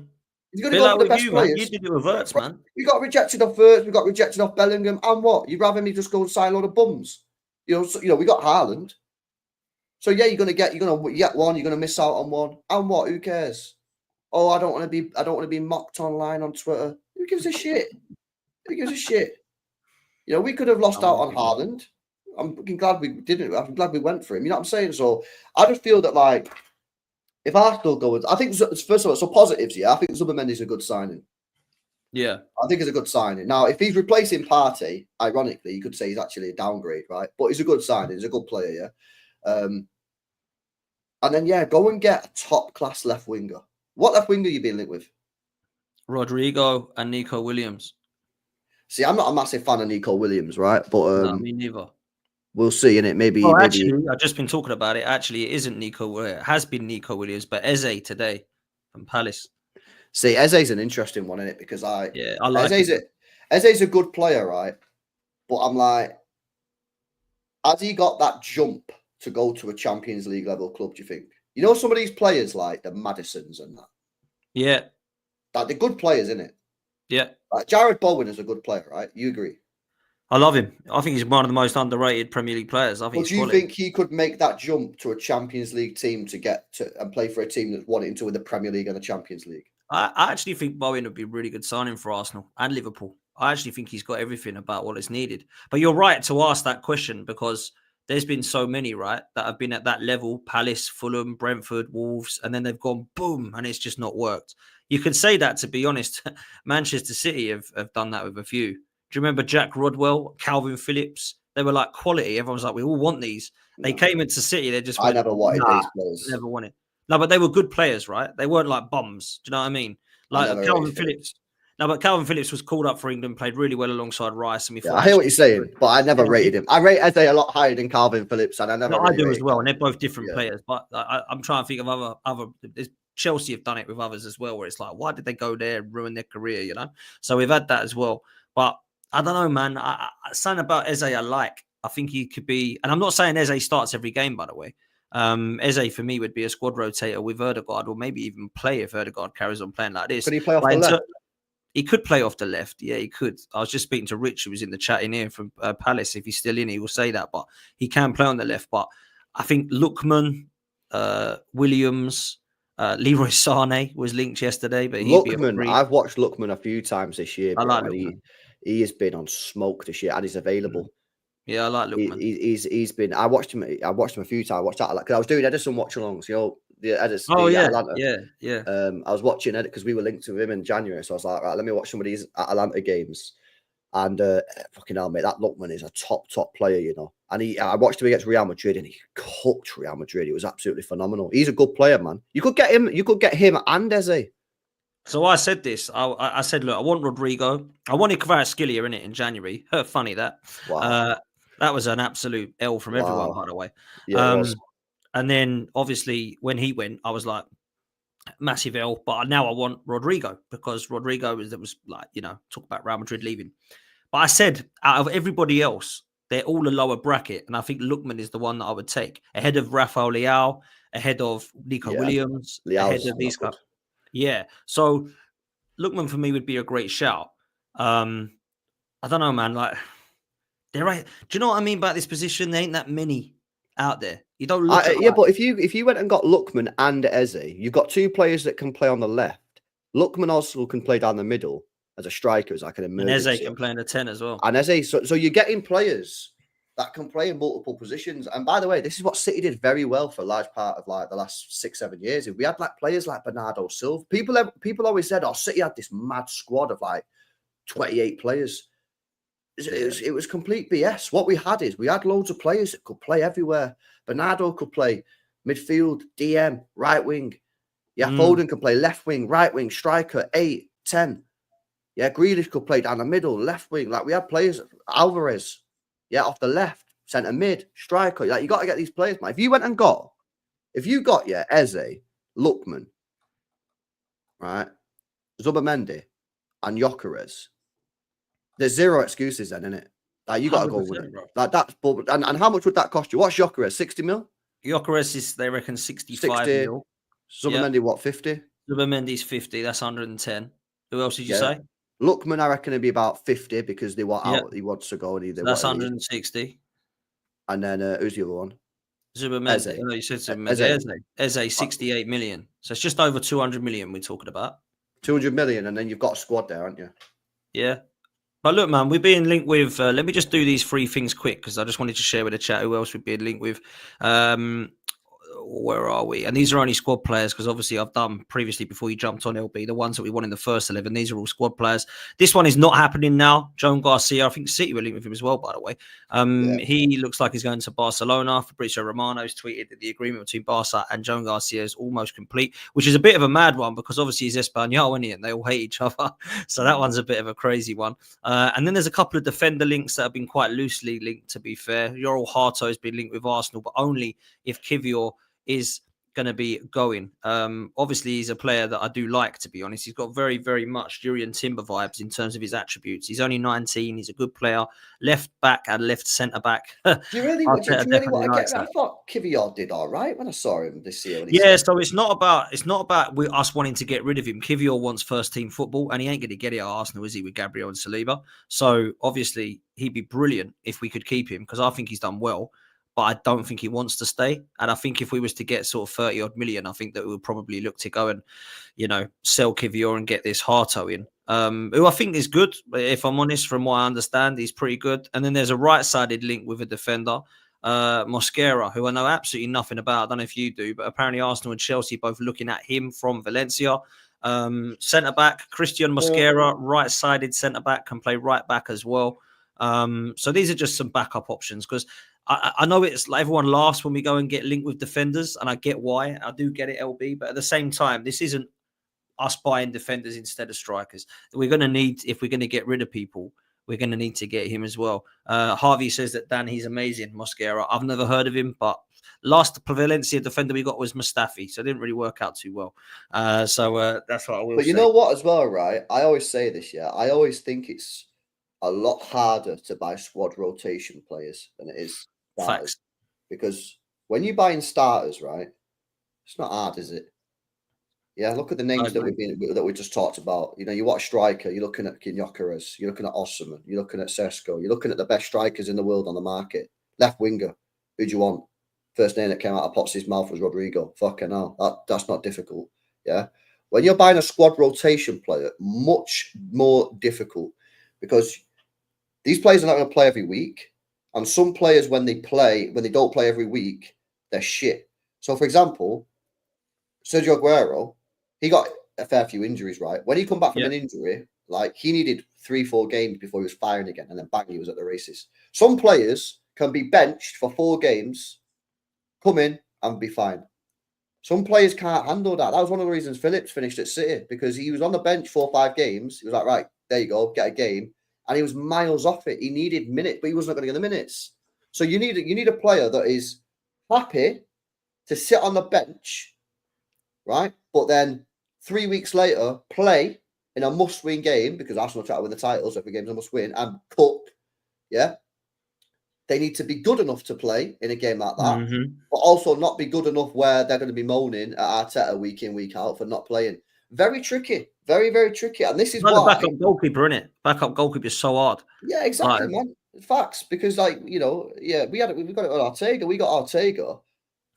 going to go for the best players. Man. You did it with Wirtz, man. We got rejected off Wirtz. We got rejected off Bellingham. And what? You'd rather me just go and sign a load of bums? We got Haaland. So yeah, you're gonna get one, you're gonna miss out on one. And what? Who cares? Oh, I don't want to be mocked online on Twitter. Who gives a shit? Who gives a shit? We could have lost out on Haaland. I'm glad we didn't. I'm glad we went for him. You know what I'm saying? So I just feel that, like, if Arsenal go, I think first of all, so positives. Yeah, I think Zubimendi's a good signing. Yeah, I think it's a good signing. Now, if he's replacing Partey, ironically, you could say he's actually a downgrade, right? But he's a good signing. He's a good player. Yeah. And then, go and get a top-class left winger. What left winger are you being linked with? Rodrygo and Nico Williams. See, I'm not a massive fan of Nico Williams, right? But no, me neither. We'll see, innit? Maybe. Actually, I've just been talking about it. Actually, it isn't Nico. It has been Nico Williams, but Eze today from Palace. See, Eze's an interesting one, innit? Because I like Eze's a good player, right? But I'm like, has he got that jump to go to a Champions League level club, do you think? Some of these players like the Madisons and that. Yeah. Like, they're good players, innit? Yeah. Like, Jared Bowen is a good player, right? You agree? I love him. I think he's one of the most underrated Premier League players. I think. Do you think he could make that jump to a Champions League team to get to and play for a team that's wanting to win the Premier League and the Champions League? I actually think Bowen would be a really good signing for Arsenal and Liverpool. I actually think he's got everything about what is needed. But you're right to ask that question, because there's been so many, right, that have been at that level: Palace, Fulham, Brentford, Wolves, and then they've gone boom, and it's just not worked. You could say that, to be honest. Manchester City have done that with a few. Do you remember Jack Rodwell, Calvin Phillips? They were like quality. Everyone's like, we all want these. They came into City. They just went, I never wanted these players. Never wanted. No, but they were good players, right? They weren't like bums. Do you know what I mean? Like Calvin Phillips. No, but Calvin Phillips was called up for England, played really well alongside Rice. And I hear what you're saying, but I never rated him. I rate Eze a lot higher than Calvin Phillips, and I never. I do as well, and they're both different players. But I'm trying to think of other. Chelsea have done it with others as well, where it's like, why did they go there and ruin their career? So we've had that as well. But I don't know, man. Something about Eze I like. I think he could be, and I'm not saying Eze starts every game, by the way. Eze for me would be a squad rotator with Ødegaard, or maybe even play if Ødegaard carries on playing like this. Could he play off the left? He could play off the left. Yeah, he could. I was just speaking to Rich, who was in the chat in here from Palace. If he's still in, he will say that. But he can play on the left. But I think Lookman, Williams, Leroy Sané was linked yesterday. But Lookman, I've watched Lookman a few times this year. I like Lookman. He has been on smoke this year, and he's available. Yeah, I like Lookman. He's been. I watched him a few times. I watched that because I was doing Edison watch-alongs. The Edison. Oh yeah, Atlanta. yeah. I was watching Edit because we were linked to him in January, so I was like, right, let me watch some of these Atlanta games. And fucking hell, mate, that Lookman is a top player, And I watched him against Real Madrid, and he cooked Real Madrid. He was absolutely phenomenal. He's a good player, man. You could get him and Eze. So I said this. I said, look, I want Rodrygo. I wanted Kvaratskhelia in January. Funny that. Wow. That was an absolute L from everyone, by the way. Yeah, it was. And then, obviously, when he went, I was like, massive L. But now I want Rodrygo, because Rodrygo was like, talk about Real Madrid leaving. But I said, out of everybody else, they're all a lower bracket. And I think Lookman is the one that I would take. Ahead of Rafael Leao, ahead of Nico Williams, ahead of these guys. Yeah. So Lookman for me would be a great shout. I don't know, man. Like, they're right. Do you know what I mean about this position? There ain't that many out there. You don't look at but if you went and got Lookman and Eze, you've got two players that can play on the left. Lookman also can play down the middle as a striker, as like an emergency. And Eze can play in the 10 as well. And Eze, so you're getting players that can play in multiple positions. And by the way, this is what City did very well for a large part of like the last 6-7 years. If we had like players like Bernardo Silva, people always said, "Oh, City had this mad squad of like 28 players." It was complete BS. What we had is we had loads of players that could play everywhere. Bernardo could play midfield, DM, right wing. Yeah, Foden could play left wing, right wing, striker, 8, 10. Yeah, Grealish could play down the middle, left wing. Like we had players, Alvarez, yeah, off the left, centre mid, striker. Like you got to get these players, man. If you got Eze, Lookman, right, Zubimendi, and Gyokeres, there's zero excuses then, innit? Like you got to go with it. Bro. Like that's and how much would that cost you? What's Gyokeres? 60 mil? Gyokeres is, they reckon, 65 60. mil. Zubimendi, what, 50? Zubimendi's 50. That's 110. Who else did you say? Lookman, I reckon it'd be about 50 because they want out. He wants to go and so that's 160. And then who's the other one? Zubimendi. No, you said Zubimendi. Eze, 68 million. So it's just over 200 million we're talking about. 200 million, and then you've got a squad there, aren't you? Yeah. But look, man, we're being linked with. Let me just do these 3 things quick because I just wanted to share with the chat who else we've been linked with. Where are we? And these are only squad players because obviously I've done previously before you jumped on LB, the ones that we won in the first 11. These are all squad players. This one is not happening now. Joan Garcia, I think City were linked with him as well, by the way. He looks like he's going to Barcelona. Fabrizio Romano's tweeted that the agreement between Barca and Joan Garcia is almost complete, which is a bit of a mad one because obviously he's Espanol, isn't he? And they all hate each other. So that one's a bit of a crazy one. And then there's a couple of defender links that have been quite loosely linked, to be fair. Yoral Harto has been linked with Arsenal, but only if Kivior is going to be going. Obviously, he's a player that I do like, to be honest. He's got very, very much Jurriën Timber vibes in terms of his attributes. He's only 19. He's a good player. Left back and left centre back. Do you really want to get that? I thought Kivior did all right when I saw him this year. So it's not about us wanting to get rid of him. Kivior wants first team football, and he ain't going to get it at Arsenal, is he, with Gabriel and Saliba? So obviously, he'd be brilliant if we could keep him because I think he's done well. But I don't think he wants to stay. And I think if we was to get sort of 30 odd million, I think that we would probably look to go and, sell Kivior and get this Harto in. Who I think is good. If I'm honest, from what I understand, he's pretty good. And then there's a right-sided link with a defender, Mosquera, who I know absolutely nothing about. I don't know if you do, but apparently Arsenal and Chelsea both looking at him from Valencia. Centre-back, Christian Mosquera, right-sided centre-back, can play right-back as well. So these are just some backup options because I know it's like everyone laughs when we go and get linked with defenders, and I get why. I do get it, LB, but at the same time, this isn't us buying defenders instead of strikers. We're going to need, if we're going to get rid of people, we're going to need to get him as well. Harvey says that Dan, he's amazing, Mosquera. I've never heard of him, but last Valencia defender we got was Mustafi, so it didn't really work out too well. So that's what I will say. But you know what as well, right? I always say this, yeah. I always think it's a lot harder to buy squad rotation players than it is starters. Facts. Because when you're buying starters, right, it's not hard, is it? Yeah, look at the names that we just talked about. You watch striker, you're looking at Gyokeres, you're looking at Osimhen, you're looking at Sesko, you're looking at the best strikers in the world on the market. Left winger, who do you want? First name that came out of Potts' mouth was Rodrygo. Fucking hell, that's not difficult. Yeah, when you're buying a squad rotation player, much more difficult because these players are not going to play every week. And some players, when they don't play every week, they're shit. So, for example, Sergio Aguero, he got a fair few injuries, right? When he come back from an injury, like he needed 3-4 games before he was firing again. And then bang, he was at the races. Some players can be benched for 4 games, come in and be fine. Some players can't handle that. That was one of the reasons Phillips finished at City, because he was on the bench 4 or 5 games. He was like, right, there you go, get a game. And he was miles off it. He needed minutes, but he wasn't going to get the minutes. So you need a player that is happy to sit on the bench, right? But then 3 weeks later, play in a must-win game, because Arsenal try to win the titles, every game's a must-win, and cook, yeah? They need to be good enough to play in a game like that, but also not be good enough where they're going to be moaning at Arteta week in, week out for not playing. Very tricky. Very, very tricky. And this is why... the backup goalkeeper, innit? Backup goalkeeper is so hard. Yeah, exactly, man. Facts. Because, we got it on Ortega. We got Ortega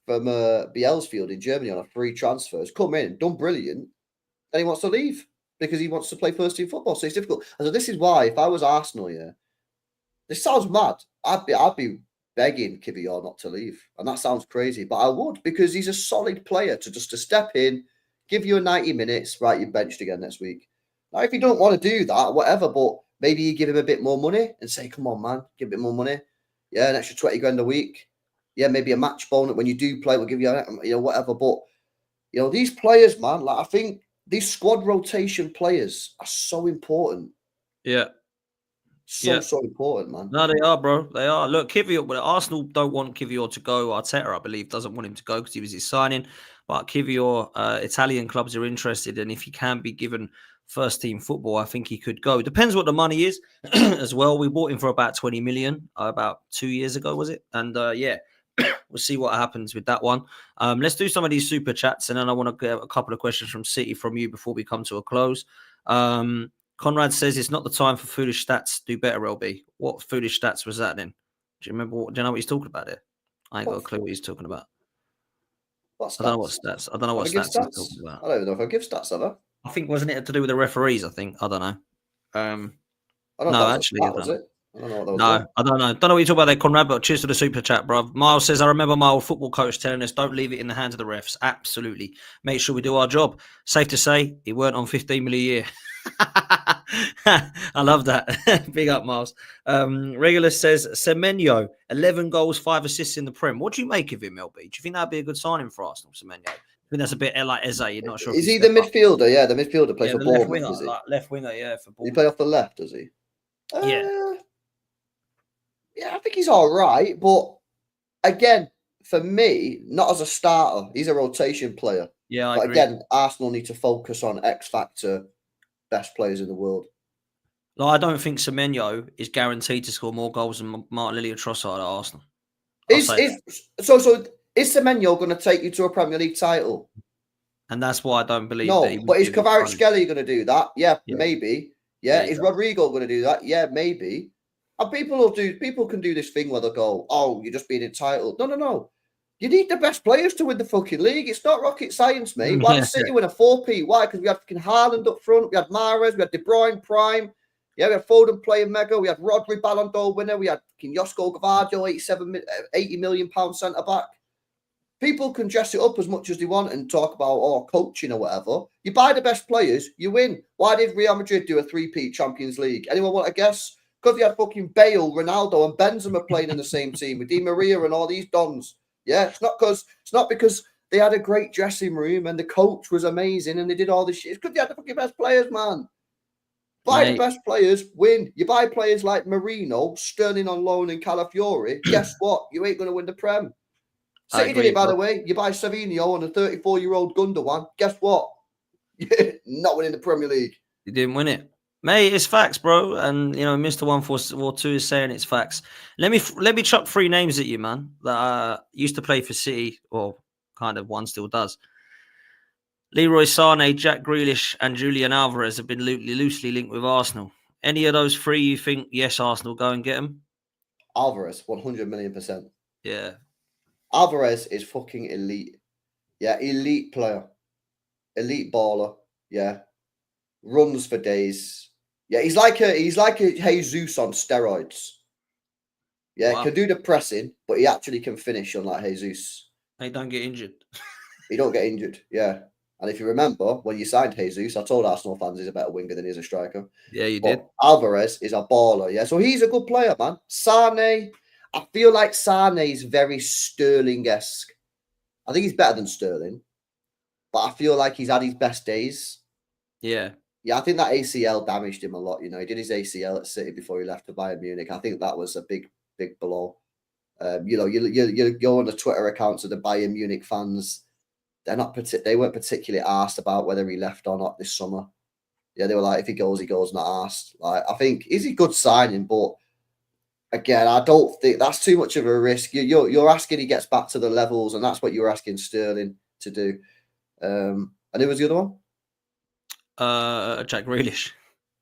from Bielefeld in Germany on a free transfer. He's come in, done brilliant. Then he wants to leave because he wants to play first-team football. So it's difficult. And so this is why, if I was Arsenal, this sounds mad. I'd be begging Kivior not to leave. And that sounds crazy, but I would, because he's a solid player to step in, give you a 90 minutes, right, you're benched again next week. Now, if you don't want to do that, whatever, but maybe you give him a bit more money and say, come on, man, give a bit more money. Yeah, an extra 20 grand a week. Yeah, maybe a match bonus when you do play, we'll give you, whatever. But, these players, man, like I think these squad rotation players are so important. Yeah. So important, man. No, they are, bro. They are. Look, Kivior, well, Arsenal don't want Kivior to go. Arteta, I believe, doesn't want him to go because he was his signing. But Kivior, Italian clubs are interested. And if he can be given first team football, I think he could go. Depends what the money is as well. We bought him for about 20 million about 2 years ago, was it? And we'll see what happens with that one. Let's do some of these super chats. And then I want to get a couple of questions from City from you before we come to a close. Conrad says it's not the time for foolish stats. Do better, LB. What foolish stats was that then? Do you remember? Do you know what he's talking about there? I ain't got a clue what he's talking about. What stats? I don't know what stats. I don't know what stats he's talking about. I don't even know if I give stats ever. I think wasn't it to do with the referees? I think I don't know. I don't know. Actually, was it? I don't know what that was. No, I don't know. Don't know what you're talking about there, Conrad. But cheers to the super chat, bro. Miles says, I remember my old football coach telling us, don't leave it in the hands of the refs. Absolutely, make sure we do our job. Safe to say, he weren't on 15 million a year. I love that. Big up, Miles. Regular says Semenyo, 11 goals, 5 assists in the Prem. What do you make of him, LB? Do you think that'd be a good signing for Arsenal, Semenyo? I think that's a bit like Eze. You're not sure. Is he the midfielder? Yeah, the midfielder plays for left Bournemouth. winger, Is he? like left winger, yeah, for Bournemouth. He play off the left, does he? Yeah, I think he's all right, but again, for me, not as a starter. He's a rotation player. Yeah, but again, Arsenal need to focus on X Factor, best players in the world. No, I don't think Semenyo is guaranteed to score more goals than Martinelli or Trossard at Arsenal. So is Semenyo going to take you to a Premier League title? And that's why I don't believe that. No, but is Eberechi Eze going to do that? Yeah, maybe. Yeah, is Rodrygo going to do that? Yeah, maybe. And people can do this thing where they go, oh, you're just being entitled. No. You need the best players to win the fucking league. It's not rocket science, mate. Why did City win a 4P? Why? Because we had fucking Haaland up front. We had Mahrez. We had De Bruyne prime. Yeah, we had Foden playing mega. We had Rodri Ballon d'Or winner. We had Josko Gvardiol, 80 million pound centre back. People can dress it up as much as they want and talk about coaching or whatever. You buy the best players, you win. Why did Real Madrid do a 3P Champions League? Anyone want to guess? Because they had fucking Bale, Ronaldo, and Benzema playing in the same team with Di Maria and all these dons. Yeah, it's not because they had a great dressing room and the coach was amazing and they did all this shit. It's because they had the fucking best players, man. Buy the best players, win. You buy players like Marino, Sterling on loan, and Calafiori. Guess what? You ain't going to win the Prem. City did it, by the way. You buy Savinho and a 34-year-old Gundogan. Guess what? Not winning the Premier League. You didn't win it. Mate, it's facts, bro. And, Mr. 142 is saying it's facts. Let me chuck 3 names at you, man, that used to play for City, or kind of one still does. Leroy Sané, Jack Grealish, and Julian Alvarez have been loosely linked with Arsenal. Any of those 3 you think, yes, Arsenal, go and get them? Alvarez, 100 million %. Yeah. Alvarez is fucking elite. Yeah, elite player. Elite baller. Yeah. Runs for days. Yeah, he's like a Jesus on steroids. Yeah, wow. Can do the pressing, but he actually can finish unlike Jesus. He don't get injured. He don't get injured, yeah. And if you remember, when you signed Jesus, I told Arsenal fans he's a better winger than he is a striker. Yeah, you did. Alvarez is a baller, yeah. So he's a good player, man. Sané, I feel like Sané is very Sterling-esque. I think he's better than Sterling, but I feel like he's had his best days. Yeah. Yeah, I think that ACL damaged him a lot. He did his ACL at City before he left to Bayern Munich. I think that was a big blow. You go on the Twitter accounts of the Bayern Munich fans. They weren't particularly asked about whether he left or not this summer. Yeah, they were like, if he goes, not asked. Like, I think he's a good signing, but again, I don't think that's too much of a risk. You're asking he gets back to the levels, and that's what you're asking Sterling to do. And who was the other one? Jack Grealish.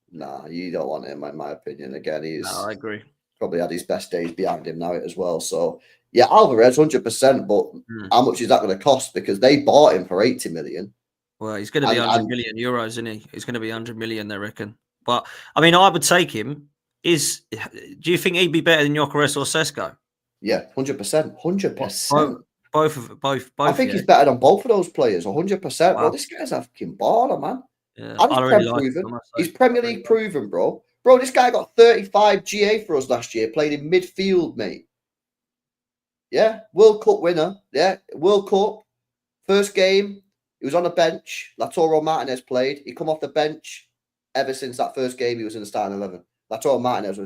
Nah, you don't want him, in my opinion. Again, I agree. Probably had his best days behind him now as well. So yeah, Alvarez 100%, but how much is that going to cost? Because they bought him for 80 million. Well, he's going to be 100 million euros, isn't he? He's going to be 100 million, they reckon. But I mean, I would take him. Do you think he'd be better than Gyokeres or Sesko? Yeah, 100%. 100%. Both. I think Yeah. he's better than both of those players, 100%. Bro, Wow. this guy's a fucking baller, man. Yeah, And I he's really Prem like him. I proven. must say. He's Premier League proven, bro. Bro, this guy got 35 GA for us last year, played in midfield, mate. Yeah, World Cup winner. Yeah, World Cup. First game, he was on the bench. Lautaro Martinez played. He come off the bench. Ever since that first game, he was in the starting 11. Lautaro Martinez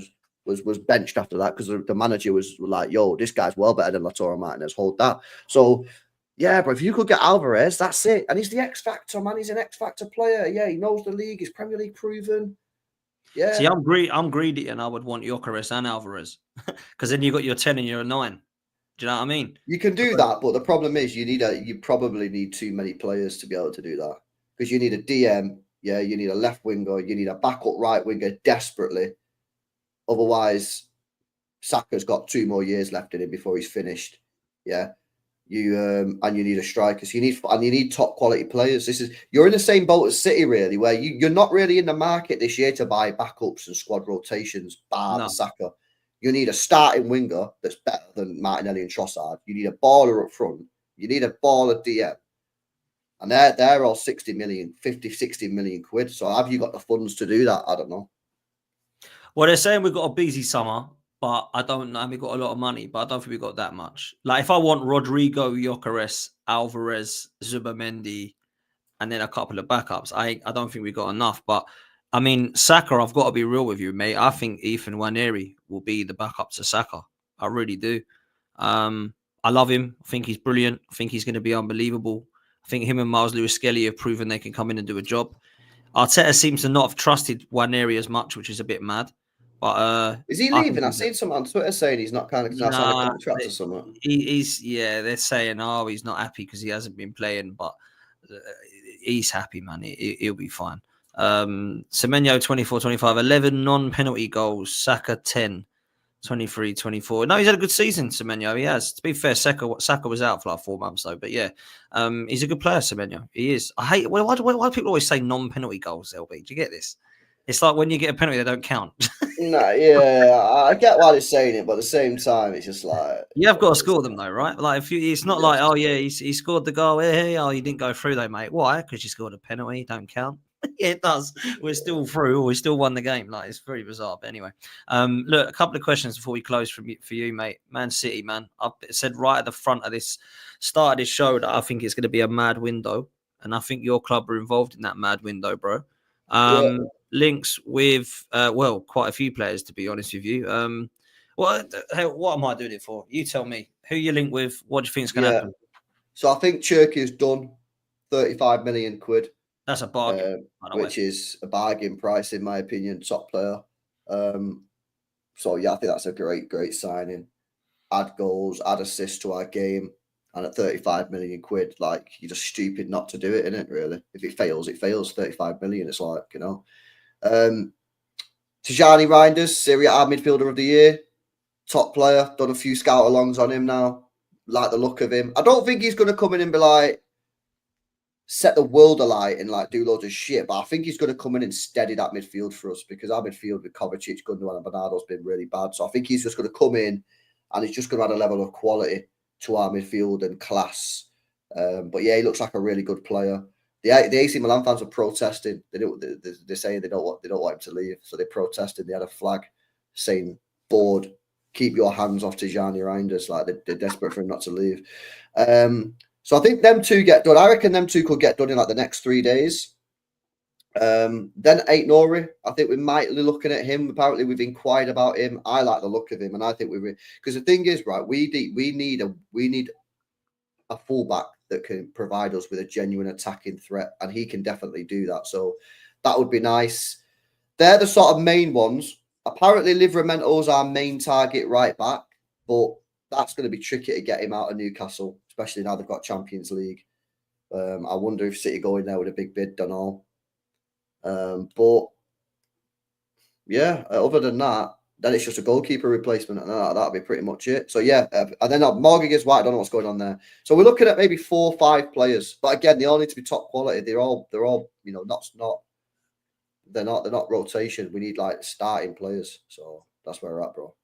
was benched after that because the manager was like, yo, this guy's well better than Lautaro Martinez. Hold that. So, yeah, but if you could get Alvarez, that's it. And he's the X Factor, man. He's an X Factor player. Yeah, he knows the league. He's Premier League proven. Yeah. See, I'm greedy, and I would want Gyokeres and Alvarez because then you got your 10 and you're a 9. Do you know what I mean? You can do that, but the problem is you probably need too many players to be able to do that because you need a DM, yeah, you need a left winger, you need a backup right winger desperately. Otherwise, Saka's got 2 more years left in him before he's finished. Yeah, and you need a striker. So you need top quality players. You're in the same boat as City, really, where you're not really in the market this year to buy backups and squad rotations, bar the Saka. You need a starting winger that's better than Martinelli and Trossard. You need a baller up front. You need a baller DM. And they're all 60 million, 50, 60 million quid. So have you got the funds to do that? I don't know. Well, they're saying we've got a busy summer, but I don't know. We've got a lot of money, but I don't think we've got that much. Like, if I want Rodrygo, Gyokeres, Alvarez, Zubimendi, and then a couple of backups, I don't think we've got enough. But, I mean, Saka, I've got to be real with you, mate. I think Ethan Nwaneri will be the backup to Saka. I really do. I love him. I think he's brilliant. I think he's going to be unbelievable. I think him and Miles Lewis-Skelly have proven they can come in and do a job. Arteta seems to not have trusted Nwaneri as much, which is a bit mad. But is he leaving? I've seen someone on Twitter saying he's not kind of signed a contract or something. They're saying, oh, he's not happy because he hasn't been playing, but he's happy, man. He'll be fine. Semenyo 24-25, 11 non-penalty goals, Saka 10. 23-24. No, he's had a good season, Semenyo. He has. To be fair, Saka was out for like 4 months though. But yeah, he's a good player, Semenyo. He is. I hate. Why do people always say non-penalty goals? LB, do you get this? It's like when you get a penalty, they don't count. No, yeah, I get why they're saying it, but at the same time, it's just like you have got to score them though, right? Like it's not like, oh yeah, he scored the goal. Hey, oh, you didn't go through though, mate. Why? Because you scored a penalty. Don't count. Yeah, it does. We're still through. We still won the game. Like, it's very bizarre. But anyway, look, a couple of questions before we close for you, mate. Man City, man. I've said right at the front of this start of this show that I think it's going to be a mad window, and I think your club are involved in that mad window, bro. Links with quite a few players, to be honest with you. What am I doing it for? You tell me. Who you link with? What do you think is going to happen? So I think Turkey's done 35 million quid. That's a bargain, which is a bargain price in my opinion. Top player. So yeah, I think that's a great signing. Add goals, add assists to our game, and at 35 million quid, like, you're just stupid not to do it, isn't it? Really, if it fails, it fails. 35 million, it's like, you know. Tijani Reinders, Serie A midfielder of the year, top player. Done a few scout alongs on him now. Like the look of him. I don't think he's going to come in and be like, set the world alight and like do loads of shit, but I think he's going to come in and steady that midfield for us, because our midfield with Kovacic, Gundogan and Bernardo's been really bad. So I think he's just going to come in and he's just going to add a level of quality to our midfield and class. But yeah, he looks like a really good player. The AC Milan fans are protesting. They're saying they don't want him to leave, so they're protesting. They had a flag saying, "Board, keep your hands off Tijani Reinders." Like, they're desperate for him not to leave. So I think them two get done. I reckon them two could get done in like the next 3 days. Then Ait Nouri, I think we might be looking at him. Apparently, we've inquired about him. I like the look of him, and I think because the thing is, right, we need a fullback that can provide us with a genuine attacking threat, and he can definitely do that. So that would be nice. They're the sort of main ones. Apparently, Livramento's our main target right back, but that's going to be tricky to get him out of Newcastle, especially now they've got Champions League. I wonder if City go in there with a big bid, don't know. But yeah, other than that, then it's just a goalkeeper replacement, and that'll be pretty much it. So yeah, and then Morgan against White, I don't know what's going on there. So we're looking at maybe 4 or 5 players, but again, they all need to be top quality. They're all they're not rotation. We need like starting players. So that's where we're at, bro.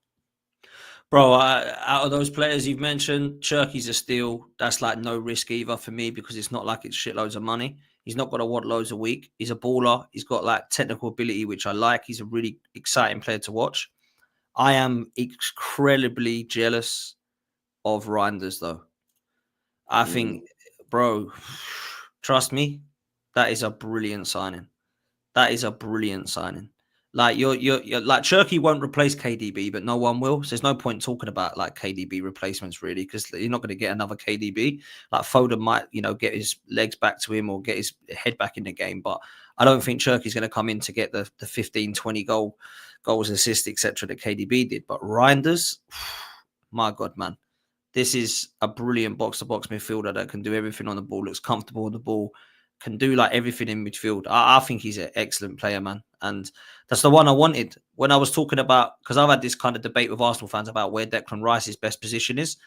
Bro, out of those players you've mentioned, Cherky's a steal. That's like no risk either for me because it's not like it's shitloads of money. He's not got to want loads a week. He's a baller. He's got like technical ability, which I like. He's a really exciting player to watch. I am incredibly jealous of Reinders, though. I think, bro, trust me, that is a brilliant signing. That is a brilliant signing. Like you're like Cherky won't replace KDB, but no one will. So there's no point talking about like KDB replacements really, because you're not going to get another KDB. Like Foden might, get his legs back to him or get his head back in the game, but I don't think Cherky's going to come in to get the 15, 20 goals, assists, etc. that KDB did. But Reinders, my God, man. This is a brilliant box-to-box midfielder that can do everything on the ball, looks comfortable on the ball, can do like everything in midfield. I think he's an excellent player, man. And that's the one I wanted. When I was talking about, because I've had this kind of debate with Arsenal fans about where Declan Rice's best position is.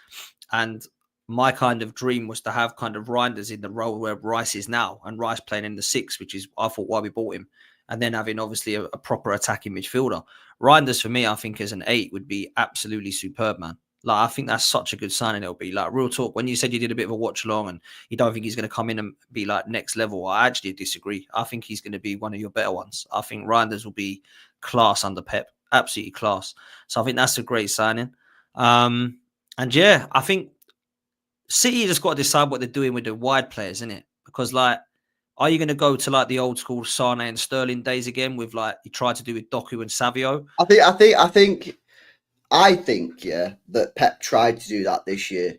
And my kind of dream was to have kind of Reinders in the role where Rice is now, and Rice playing in the 6, which is, I thought, why we bought him. And then having obviously a proper attacking midfielder. Reinders, for me, I think as an 8 would be absolutely superb, man. Like, I think that's such a good signing. It'll be like real talk. When you said you did a bit of a watch along and you don't think he's going to come in and be like next level, I actually disagree. I think he's going to be one of your better ones. I think Reinders will be class under Pep, absolutely class. So I think that's a great signing. And yeah, I think City just got to decide what they're doing with the wide players, isn't it? Because like, are you going to go to like the old school Sane and Sterling days again with like you tried to do with Doku and Savio? I think, yeah, that Pep tried to do that this year,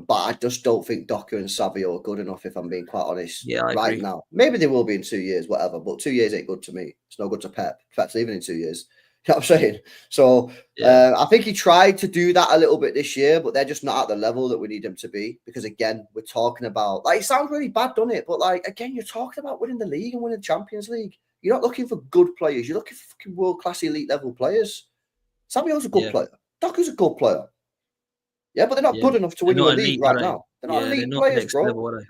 but I just don't think Doku and Savio are good enough, if I'm being quite honest. Yeah, I right agree. now. Maybe they will be in 2 years, whatever, but 2 years ain't good to me. It's no good to Pep. Pep's leaving in 2 years. You know what I'm saying? So I think he tried to do that a little bit this year, but they're just not at the level that we need them to be. Because again, we're talking about, like, it sounds really bad, doesn't it? But like, again, you're talking about winning the league and winning the Champions League. You're not looking for good players. You're looking for fucking world-class elite level players. Savio's a good player. Doku's a good player. Yeah, but they're not good enough to win you a league right now. They're not elite players, bro. Level,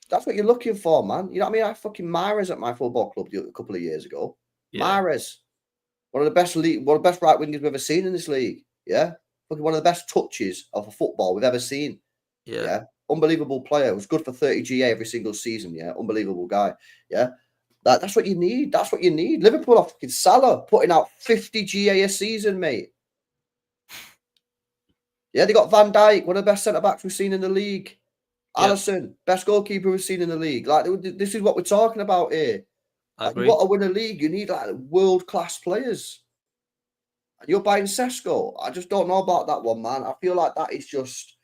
that's what you're looking for, man. You know what I mean? I fucking Mahrez at my football club a couple of years ago. Yeah. Mahrez, one of the best right wingers we've ever seen in this league. Yeah, fucking one of the best touches of a football we've ever seen. Yeah, unbelievable player. Was good for 30 GA every single season. Yeah, unbelievable guy. Yeah. That's what you need. That's what you need. Liverpool are fucking Salah putting out 50 GA a season, mate. Yeah, they got Van Dijk, one of the best centre-backs we've seen in the league. Alisson, best goalkeeper we've seen in the league. Like, this is what we're talking about here. Like, you want to win a league, you need like world-class players. And you're buying Sesko. I just don't know about that one, man. I feel like that is just...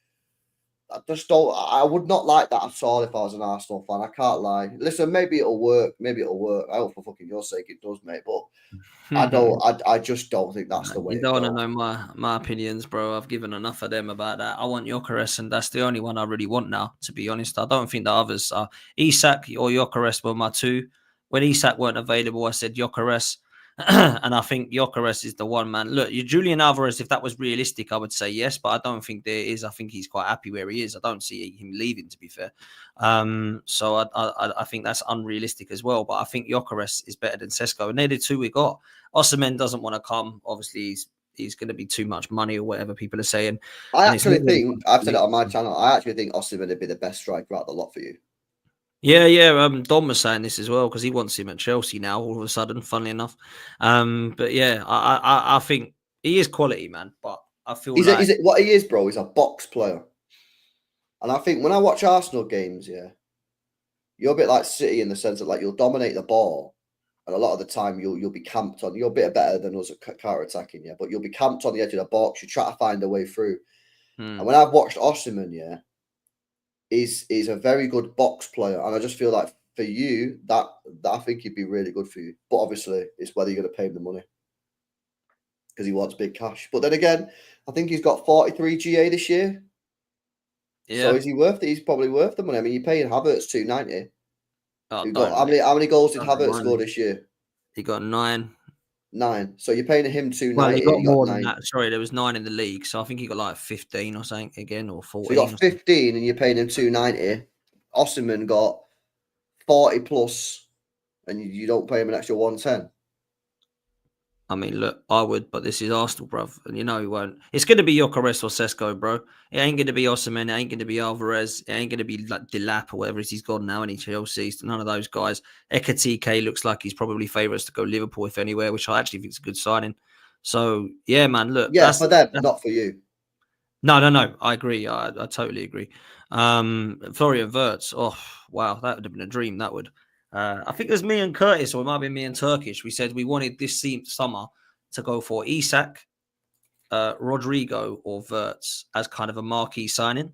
I would not like that at all if I was an Arsenal fan. I can't lie. Listen, maybe it'll work. Maybe it'll work. I hope for fucking your sake it does, mate. But I just don't think that's the way. You don't want to know my opinions, bro. I've given enough of them about that. I want Gyokeres, and that's the only one I really want now, to be honest. I don't think the others are. Isak or Gyokeres were my two. When Isak weren't available, I said Gyokeres. And I think Gyokeres is the one, man. Look, Julian Alvarez, if that was realistic, I would say yes, but I don't think there is. I think he's quite happy where he is. I don't see him leaving, to be fair. So I think that's unrealistic as well. But I think Gyokeres is better than Sesko, and they're the two we got. Osimhen doesn't want to come. Obviously, he's going to be too much money or whatever people are saying. I actually think, I've said it on my channel, I actually think Osimhen would be the best striker out of the lot for you. Yeah. Dom was saying this as well because he wants him at Chelsea now. All of a sudden, funnily enough. But yeah, I think he is quality, man. But I feel what he is, bro. He's a box player, and I think when I watch Arsenal games, yeah, you're a bit like City in the sense that like you'll dominate the ball, and a lot of the time you'll be camped on. You're a bit better than us at counter attacking, yeah, but you'll be camped on the edge of the box. You try to find a way through. And when I've watched Osimhen, yeah. Is a very good box player, and I just feel like for you that I think he'd be really good for you. But obviously, it's whether you're going to pay him the money because he wants big cash. But then again, I think he's got 43 GA this year. Yeah. So is he worth it? He's probably worth the money. I mean, you're paying Havertz 290. How many goals did Havertz score this year? He got 9. 9. So you're paying him 290. Well, he got more than that. Sorry, there was 9 in the league, so I think he got like 15 or something again, or 14. So you got 15, and you're paying him 290. Osimhen got 40 plus, and you don't pay him an extra 110. I mean, look, I would, but this is Arsenal, bruv. And you know he won't. It's going to be Gyokeres or Sesko, bro. It ain't going to be Osimhen. It ain't going to be Alvarez. It ain't going to be like Delap or whatever it is he's gone now. Any Chelsea, none of those guys. Ekatike looks like he's probably favourites to go Liverpool, if anywhere, which I actually think is a good signing. So, yeah, man, look. Yeah, for them, not for you. No. I agree. I totally agree. Florian Wirtz. Oh, wow. That would have been a dream. That would. I think it was me and Curtis, or it might have been me and Turkish. We said we wanted this summer to go for Isak, Rodrygo, or Wirtz as kind of a marquee signing.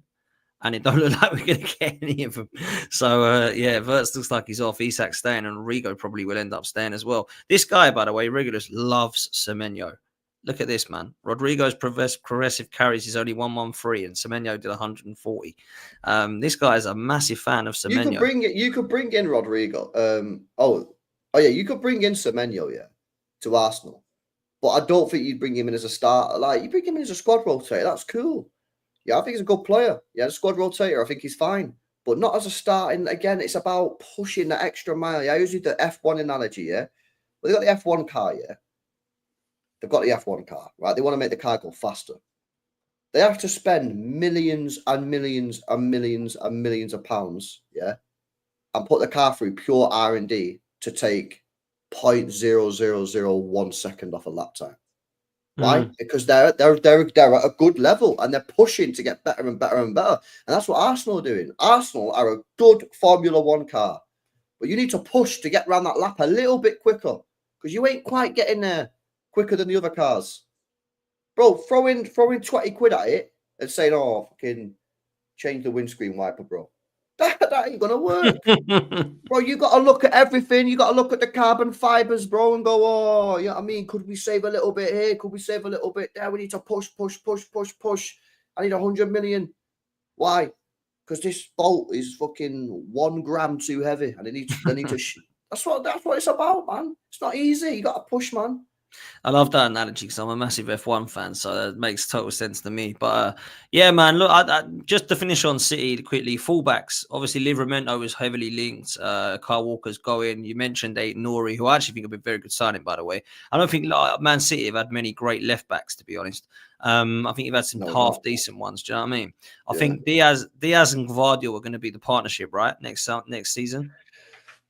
And it don't look like we're going to get any of them. So, yeah, Wirtz looks like he's off. Isak's staying, and Rodrygo probably will end up staying as well. This guy, by the way, Regulus, loves Semenyo. Look at this, man. Rodrigo's progressive carries is only 113, and Semenyo did 140. This guy is a massive fan of Semenyo. You could bring in Rodrygo. Yeah, you could bring in Semenyo, to Arsenal. But I don't think you'd bring him in as a starter. Like, you bring him in as a squad rotator. That's cool. Yeah, I think he's a good player. Yeah, a squad rotator, I think he's fine. But not as a starting. Again, it's about pushing the extra mile. Yeah, I use the F1 analogy, yeah? Well, they got the F1 car, yeah? They've got the F1 car, right? They want to make the car go faster. They have to spend millions and millions and millions and millions of pounds, yeah? And put the car through pure R&D to take 0.0001 second off a lap time. Right? Because they're at a good level and they're pushing to get better and better and better. And that's what Arsenal are doing. Arsenal are a good Formula One car. But you need to push to get around that lap a little bit quicker. Because you ain't quite getting there quicker than the other cars. Bro, throwing 20 quid at it and saying, oh, fucking change the windscreen wiper, bro. That ain't gonna work. Bro, you got to look at everything. You got to look at the carbon fibers, bro, and go, oh, you know what I mean? Could we save a little bit here? Could we save a little bit there? We need to push. I need 100 million. Why? Because this bolt is fucking 1 gram too heavy, and they need to. That's what it's about, man. It's not easy. You got to push, man. I love that analogy because I'm a massive F1 fan, so that makes total sense to me. But yeah, man, look, I just to finish on City quickly, fullbacks. Obviously, Livramento is heavily linked. Kyle Walker's going. You mentioned Nori, who I actually think would be a very good signing, by the way. I don't think Man City have had many great left backs, to be honest. I think you've had some decent ones. Do you know what I mean? I think Diaz and Gvardiol are going to be the partnership, right? Next season.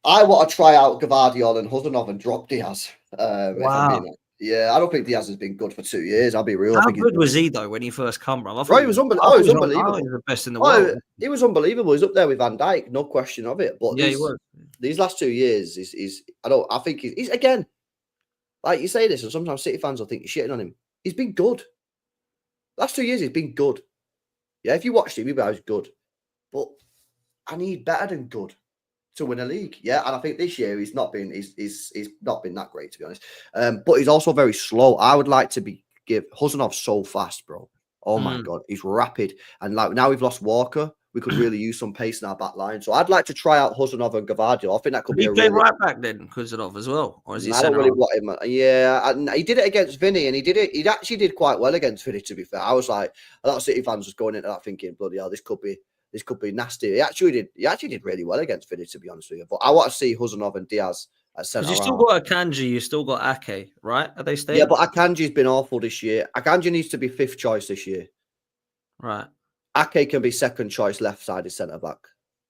I want to try out Gvardiol and Huzanov and drop Diaz. Wow. Yeah, I don't think Diaz has been good for 2 years. I'll be real. How good was he, though, when he first come, bro? He was unbelievable. He was the best in the world. He was unbelievable. He's up there with Van Dijk, no question of it. But he was. These last 2 years, I think he's again, like you say this, and sometimes City fans will think you're shitting on him. He's been good. Last 2 years, he's been good. Yeah, if you watched him, you'd be like, he's good. But I need better than good to win a league. Yeah, and I think this year he's not been that great, to be honest. But he's also very slow. I would like to give Huzanov so fast, bro. Oh my god, he's rapid. And like now we've lost Walker, we could really use some pace in our back line. So I'd like to try out Huzanov and Gvardiol. I think that could be a really right back then, Huzanov as well, or is he? I don't really want him. Yeah, and he did it against Vinny, and he actually did quite well against Vinny. To be fair, I was like, a lot of City fans was going into that thinking, bloody hell, this could be nasty. He actually did really well against Vinny, to be honest with you. But I want to see Huzanov and Diaz at centre. You still got Akanji, you still got Ake, right? Are they staying? Yeah, but Akanji's been awful this year. Akanji needs to be 5th choice this year. Right. Ake can be 2nd choice left-sided centre-back.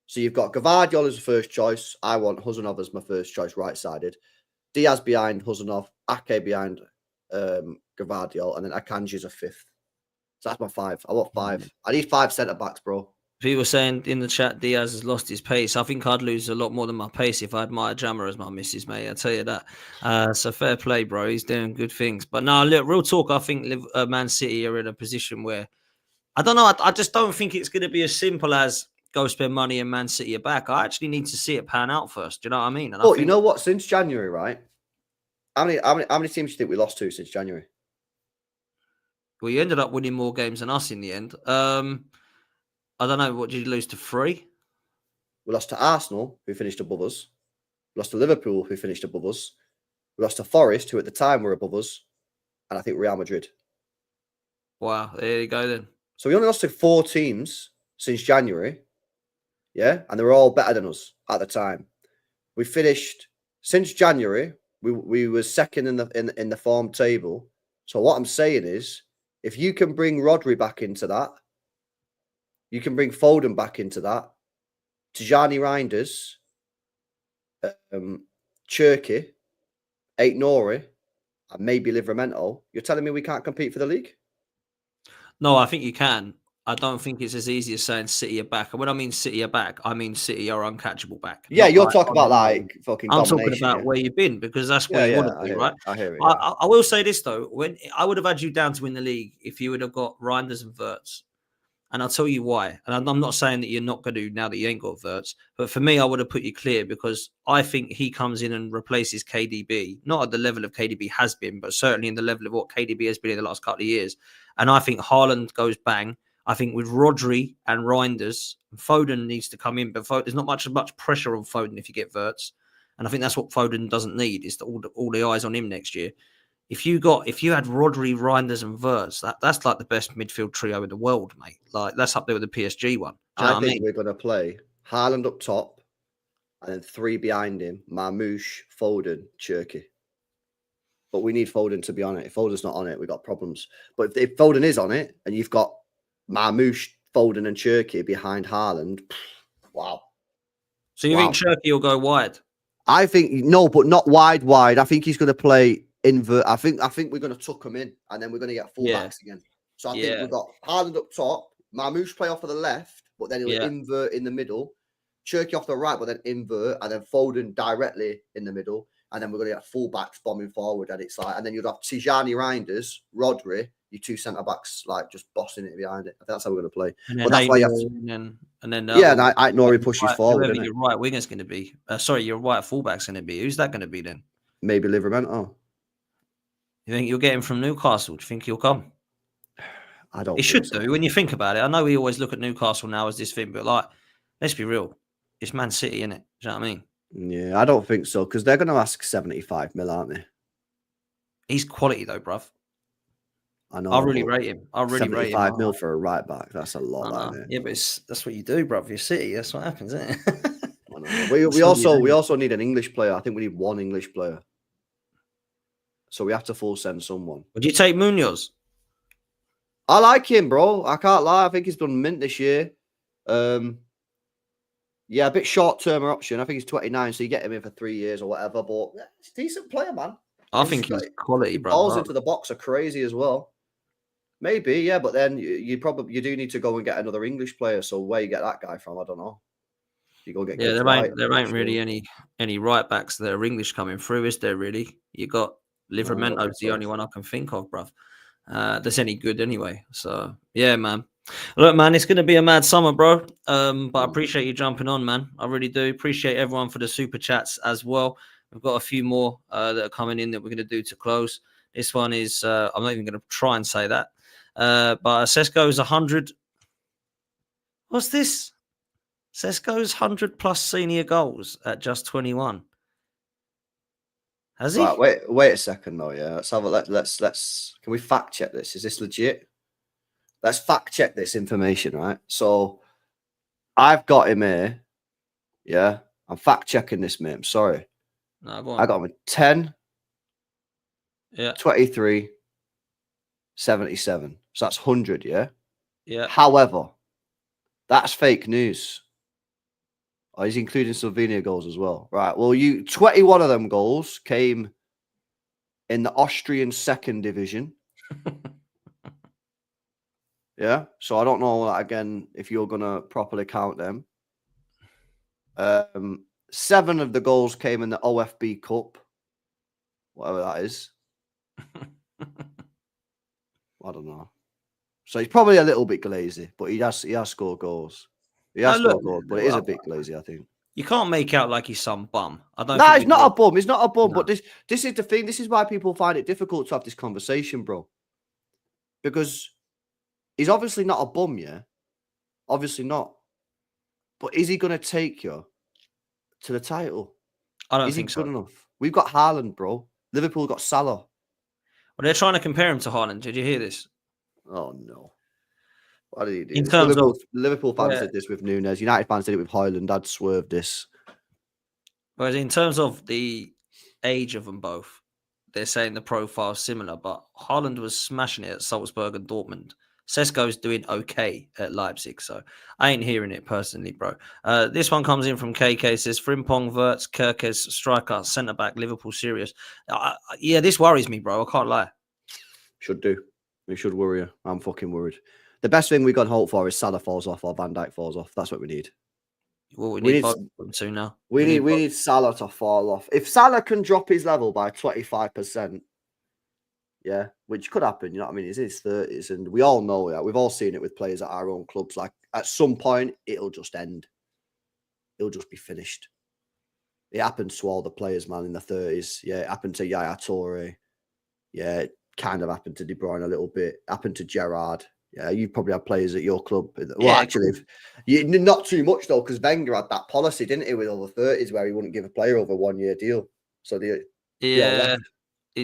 So you've got Gvardiol as first choice. I want Huzanov as my first choice right-sided. Diaz behind Huzanov. Ake behind Gvardiol. And then Akanji's a 5th. So that's my 5. I want 5. I need 5 centre-backs, bro. People saying in the chat Diaz has lost his pace. I think I'd lose a lot more than my pace if I had Maya Jammer as my missus, mate. I'll tell you that. So fair play, bro. He's doing good things. But no, look, real talk, I think Man City are in a position where, I don't know, I just don't think it's going to be as simple as go spend money and Man City are back. I actually need to see it pan out first. Do you know what I mean? And you know what? Since January, right? How many teams do you think we lost to since January? Well, you ended up winning more games than us in the end. I don't know. What did you lose to? 3? We lost to Arsenal, who finished above us. We lost to Liverpool, who finished above us. We lost to Forest, who at the time were above us. And I think Real Madrid. Wow. There you go then. So we only lost to 4 teams since January. Yeah. And they were all better than us at the time. We finished, since January, We were second in the form table. So what I'm saying is, if you can bring Rodri back into that, you can bring Foden back into that, Tijani Reinders, Cherky, Eight Nori, and maybe Livramento, you're telling me we can't compete for the league? No, I think you can. I don't think it's as easy as saying City are back. And when I mean City are back, I mean City are uncatchable back. Yeah, Not you're like talking about like fucking I'm domination. talking about where you've been, because that's where you want to be, right? I hear it. I will say this though: when I would have had you down to win the league if you would have got Reinders and Wirtz, and I'll tell you why. And I'm not saying that you're not going to now that you ain't got Wirtz, but for me, I would have put you clear because I think he comes in and replaces KDB, not at the level of KDB has been, but certainly in the level of what KDB has been in the last couple of years. And I think Haaland goes bang. I think with Rodri and Reinders, Foden needs to come in, but there's not much pressure on Foden if you get Wirtz. And I think that's what Foden doesn't need, is all the eyes on him next year. If you had Rodri, Reinders, and Wirtz, that's like the best midfield trio in the world, mate. Like that's up there with the PSG one. I think we're going to play Haaland up top, and then 3 behind him: Marmoush, Foden, Cherky. But we need Foden to be on it. If Foden's not on it, we've got problems. But if Foden is on it, and you've got Marmoush, Foden, and Cherky behind Haaland, wow. So you think Cherky will go wide? I think no, but not wide. I think he's going to play invert. I think we're going to tuck him in, and then we're going to get fullbacks again. So I think we've got Haaland up top, Marmoush play off of the left, but then he'll invert in the middle. Cherky off the right, but then invert, and then Foden directly in the middle, and then we're going to get fullbacks bombing forward. And it's like, and then you'd have Tijani Reinders, Rodri, your 2 centre backs, like just bossing it behind it. I think that's how we're going to play. But that's why you have to, and then Nori pushes forward. Whoever your right winger's going to be, your right fullback's going to be. Who's that going to be then? Maybe Livramento. You think you'll get him from Newcastle? Do you think he'll come? I don't. He should do. When you think about it, I know we always look at Newcastle now as this thing, but like, let's be real, it's Man City, isn't it? Do you know what I mean? Yeah, I don't think so, because they're going to ask 75 mil, aren't they? He's quality though, bruv. I know. I really rate him. I really rate him. 75 mil for a right back. That's a lot. Yeah, but that's what you do, bruv. You're City. That's what happens, isn't it? We also need an English player. I think we need 1 English player. So we have to full send someone. Would you take Munoz? I like him, bro. I can't lie. I think he's done mint this year. Yeah, a bit short-term option. I think he's 29, so you get him in for 3 years or whatever. But he's a decent player, man. I think he's quality, bro. Balls into the box are crazy as well. Maybe, yeah, but then you do need to go and get another English player. So where you get that guy from, I don't know. You go get there ain't really any right backs that are English coming through, is there? Really, you got Livramento's the only one I can think of, bruv. That's any good anyway. So yeah, man. Look, man, it's going to be a mad summer, bro. But I appreciate you jumping on, man. I really do appreciate everyone for the super chats as well. We've got a few more that are coming in that we're going to do to close. This one is, I'm not even going to try and say that. But Sesko's 100. What's this? Sesko's 100 plus senior goals at just 21. Has he? Right, wait a second though. Yeah, let's have a let's. Can we fact check this? Is this legit? Let's fact check this information, right? So I've got him here. Yeah, I'm fact checking this, mate. I'm sorry. No, go on. I got him at 10. Yeah. 23. 77. So that's 100. Yeah. Yeah. However, that's fake news. Oh, he's including Slovenia goals as well. Right. Well, 21 of them goals came in the Austrian second division. Yeah. So I don't know, again, if you're going to properly count them. 7 of the goals came in the OFB Cup. Whatever that is. I don't know. So he's probably a little bit glazy, but he has scored goals. He has scored goals, but it is a bit glazy, I think. You can't make out like he's some bum. No, he's not a bum. He's not a bum. No. But this is the thing. This is why people find it difficult to have this conversation, bro. Because he's obviously not a bum, yeah? Obviously not. But is he going to take you to the title? I don't think so. Is he good enough? We've got Haaland, bro. Liverpool got Salah. Well, they're trying to compare him to Haaland. Did you hear this? Oh, no. What did he do? In terms Liverpool fans did this with Núñez. United fans did it with Højlund. I'd swerve this. Whereas in terms of the age of them both. They're saying the profile's similar, but Haaland was smashing it at Salzburg and Dortmund. Sesko's doing okay at Leipzig, so I ain't hearing it personally, bro. This one comes in from KK. Says Frimpong, Wirtz, Gyokeres, striker, centre back, Liverpool serious. Yeah, this worries me, bro. I can't lie. Should do. It should worry you. I'm fucking worried. The best thing we can hope for is Salah falls off or Van Dijk falls off. That's what we need. Well, we need both of them too now. We need Salah to fall off. If Salah can drop his level by 25%, yeah, which could happen, you know what I mean? He's in his 30s, and we all know that. We've all seen it with players at our own clubs. Like, at some point, it'll just end. It'll just be finished. It happens to all the players, man, in the 30s. Yeah, it happened to Yaya Toure. Yeah, it kind of happened to De Bruyne a little bit. Happened to Gerrard. Yeah, you probably had players at your club. Well, yeah, actually, not too much, though, because Wenger had that policy, didn't he, with over 30s, where he wouldn't give a player over a 1-year deal. So he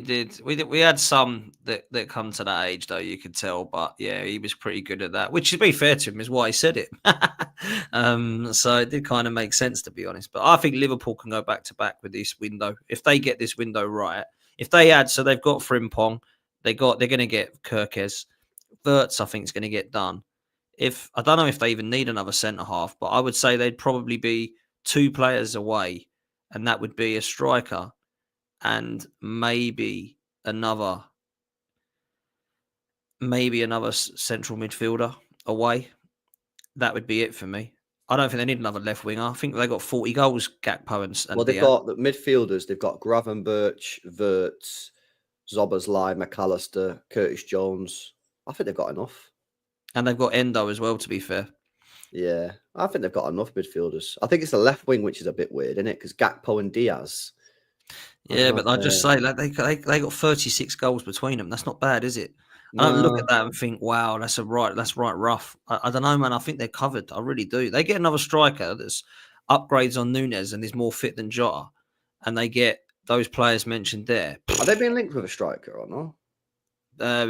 did. We had some that come to that age, though, you could tell. But yeah, he was pretty good at that, which, to be fair to him, is why he said it. So it did kind of make sense, to be honest. But I think Liverpool can go back to back with this window if they get this window right. If they add, so they've got Frimpong, they're going to get Gyokeres. Wirtz, I think, is going to get done. I don't know if they even need another centre half, but I would say they'd probably be 2 players away, and that would be a striker and maybe another central midfielder away. That would be it for me. I don't think they need another left winger. I think they got 40 goals, Gakpo and well, they've got the midfielders. They've got Gravenberch, Wirtz, Szoboszlai, McAllister, Curtis Jones. I think they've got enough. And they've got Endo as well, to be fair. Yeah, I think they've got enough midfielders. I think it's the left wing, which is a bit weird, isn't it? Because Gakpo and Diaz. Yeah, but I just say, like, they got 36 goals between them. That's not bad, is it? I don't look at that and think, wow, that's right rough. I don't know, man. I think they're covered. I really do. They get another striker that's upgrades on Nunes and is more fit than Jota, and they get those players mentioned there. Are they being linked with a striker or not?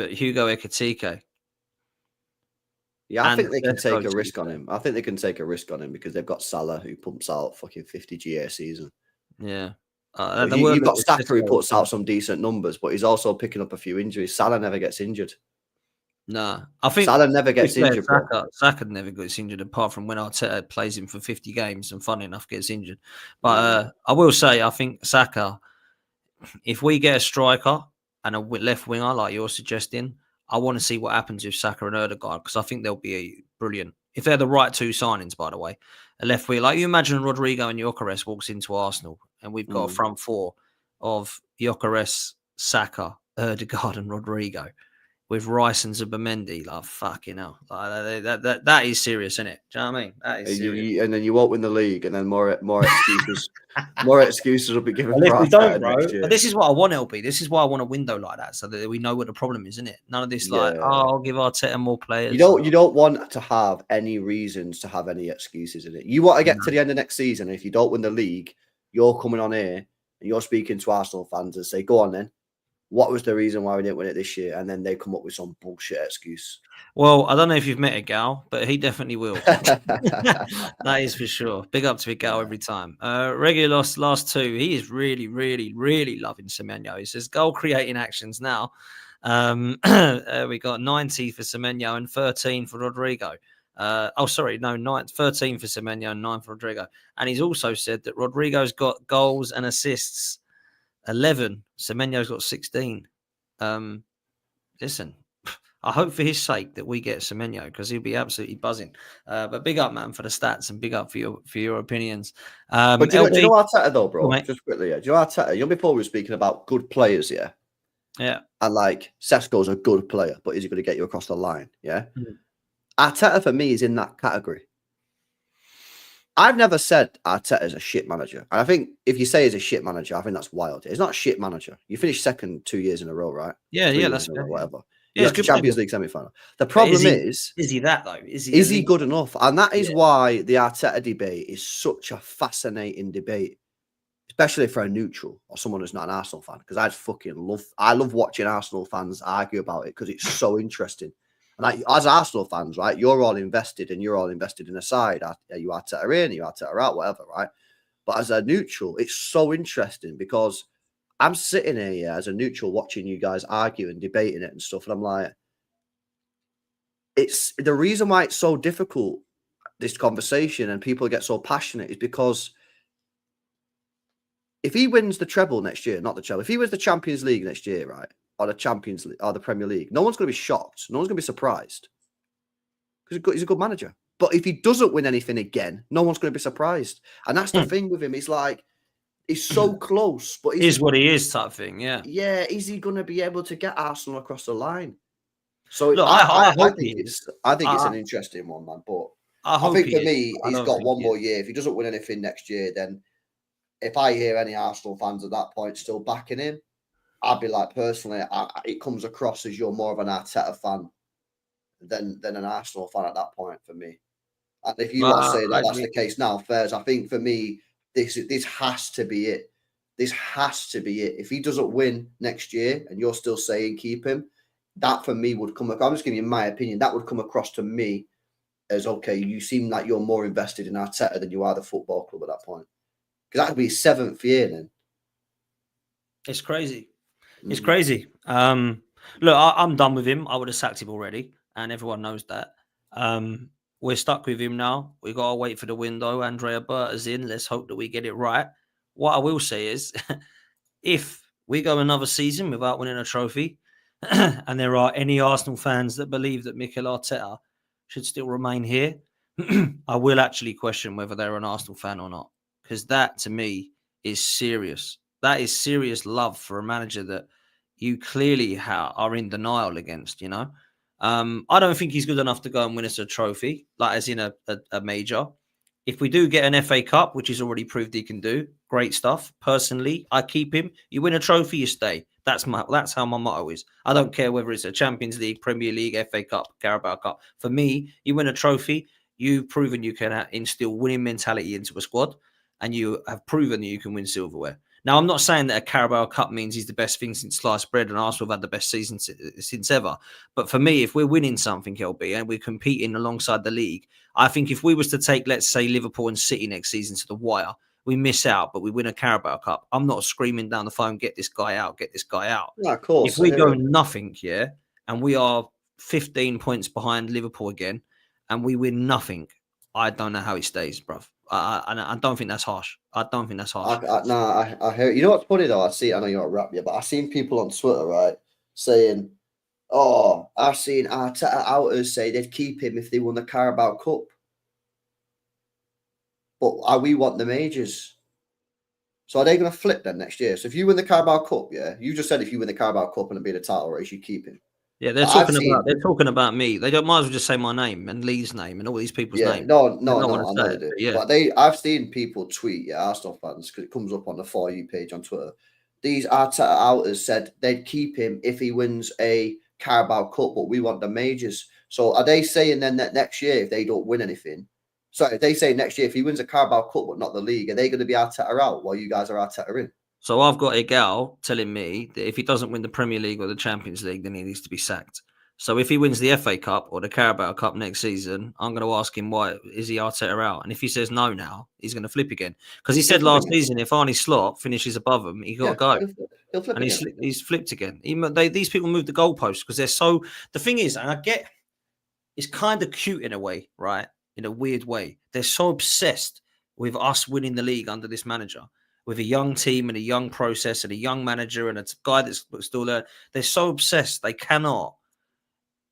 Hugo Ekitike. Yeah, I think they can take a risk on him. I think they can take a risk on him because they've got Salah, who pumps out fucking 50 GA a season. Yeah. You've got Saka, who puts out some decent numbers, but he's also picking up a few injuries. Salah never gets injured. No, I think Salah never gets injured. Saka never gets injured, apart from when Arteta plays him for 50 games and, funny enough, gets injured. But I will say, I think Saka, if we get a striker and a left winger like you're suggesting, I want to see what happens with Saka and Ødegaard, because I think they'll be brilliant. If they're the right 2 signings, by the way. A left winger, like you imagine Rodrygo and Gyokeres walks into Arsenal, and we've got a front 4 of Gyokeres, Saka, Ødegaard and Rodrygo, with Rice and Zubimendi. Like, fucking hell. Like, that is serious, isn't it? Do you know what I mean? That is serious. And then you won't win the league, and then more excuses. More excuses will be given. Well, if we don't, bro. But this is what I want, LB. This is why I want a window like that, so that we know what the problem is, isn't it? None of this I'll give Arteta more players. You don't want to have any reasons to have any excuses in it. You want to get to the end of next season, and if you don't win the league, you're coming on here and you're speaking to Arsenal fans and say, "Go on, then. What was the reason why we didn't win it this year?" And then they come up with some bullshit excuse. Well, I don't know if you've met a gal, but he definitely will. That is for sure. Big up to a gal every time. Regular last 2. He is really, really, really loving Semenyo. He says goal creating actions now. We got 90 for Semenyo and 13 for Rodrygo. 13 for Semenyo and 9 for Rodrygo. And he's also said that Rodrygo's got goals and assists 11. Semenyo's got 16. Listen, I hope for his sake that we get Semenyo, because he'll be absolutely buzzing. But big up, man, for the stats, and big up for your opinions. But do you know Arteta, though, bro? Just quickly, do you know Arteta? Before we were speaking about good players, yeah? Yeah. And like, Sesko's a good player, but is he going to get you across the line? Yeah? Arteta, for me, is in that category. I've never said Arteta is a shit manager. And I think if you say he's a shit manager, I think that's wild. He's not a shit manager. You finished second 2 years in a row, right? Yeah, that's fair. Whatever. Yeah, it's Champions League semi-final. The problem is he that, though? Is he good enough? And that is why the Arteta debate is such a fascinating debate, especially for a neutral or someone who's not an Arsenal fan, because I love watching Arsenal fans argue about it, because it's so interesting. And like, as Arsenal fans, right, you're all invested, and you're all invested in a side. Are you Arteta in, are you Arteta out, whatever, right? But as a neutral, it's so interesting because I'm sitting here as a neutral watching you guys argue and debating it and stuff, and I'm like, it's the reason why it's so difficult, this conversation, and people get so passionate is because if he wins the treble next year, not the treble, if he wins the Champions League next year, right, or the Champions League or the Premier League, no one's going to be shocked. No one's going to be surprised because he's a good manager. But if he doesn't win anything again, no one's going to be surprised. And that's the thing with him. It's like, he's so close, but is what he is type thing. Yeah. Yeah. Is he going to be able to get Arsenal across the line? So Look, I hope think he is. I think it's an interesting one, man. But I think for me, he's got one more year. If he doesn't win anything next year, then if I hear any Arsenal fans at that point still backing him, I'd be like, personally, it comes across as you're more of an Arteta fan than an Arsenal fan at that point for me. And if you want to say that that's the case now, Fairs, I think for me, this has to be it. This has to be it. If he doesn't win next year and you're still saying keep him, that for me would come. I'm just giving you my opinion. That would come across to me as, okay, you seem like you're more invested in Arteta than you are the football club at that point. Because that would be his 7th year then. It's crazy. It's crazy. Look, I'm done with him. I would have sacked him already, and everyone knows that. We're stuck with him now. We got to wait for the window. Andrea Berta's in. Let's hope that we get it right. What I will say is, if we go another season without winning a trophy, and there are any Arsenal fans that believe that Mikel Arteta should still remain here, I will actually question whether they're an Arsenal fan or not, because that, to me, is serious. That is serious love for a manager that you clearly are in denial against, you know? I don't think he's good enough to go and win us a trophy, like as in a major. If we do get an FA Cup, which he's already proved he can do, great stuff. Personally, I keep him. You win a trophy, you stay. That's how my motto is. I don't care whether it's a Champions League, Premier League, FA Cup, Carabao Cup. For me, you win a trophy, you've proven you can instill winning mentality into a squad, and you have proven that you can win silverware. Now, I'm not saying that a Carabao Cup means he's the best thing since sliced bread and Arsenal have had the best season since ever. But for me, if we're winning something, LB, and we're competing alongside the league, I think if we was to take, let's say, Liverpool and City next season to the wire, we miss out, but we win a Carabao Cup. I'm not screaming down the phone, get this guy out, get this guy out. Yeah, of course. If we go nothing, and we are 15 points behind Liverpool again, and we win nothing, I don't know how he stays, bruv. I don't think that's harsh. I don't think that's harsh. I hear. You know what's funny though? I know you're not rap yet, but I've seen people on Twitter, right, saying, "Oh, I've seen Arteta outers say they'd keep him if they won the Carabao Cup." But we want the majors. So are they going to flip then next year? So if you win the Carabao Cup, you just said if you win the Carabao Cup and it'd be the title race, you keep him. Yeah, they're talking about me. They don't might as well just say my name and Lee's name and all these people's names. No, I know they do. Yeah. But I've seen people tweet, Arsenal fans, because it comes up on the For You page on Twitter. These Arteta outers said they'd keep him if he wins a Carabao Cup, but we want the majors. So are they saying then that next year, if they don't win anything, if they say next year if he wins a Carabao Cup but not the league, are they going to be Arteta out while you guys are Arteta in? So I've got a gal telling me that if he doesn't win the Premier League or the Champions League, then he needs to be sacked. So if he wins the FA Cup or the Carabao Cup next season, I'm going to ask him, why is he Arteta out? And if he says no now, he's going to flip again. Because he said last season, if Arne Slot finishes above him, he got to go. He'll flip and he's flipped again. These people move the goalposts because they're so... The thing is, and I get... It's kind of cute in a way, right? In a weird way. They're so obsessed with us winning the league under this manager, with a young team and a young process and a young manager and a guy that's still there. They're so obsessed. They cannot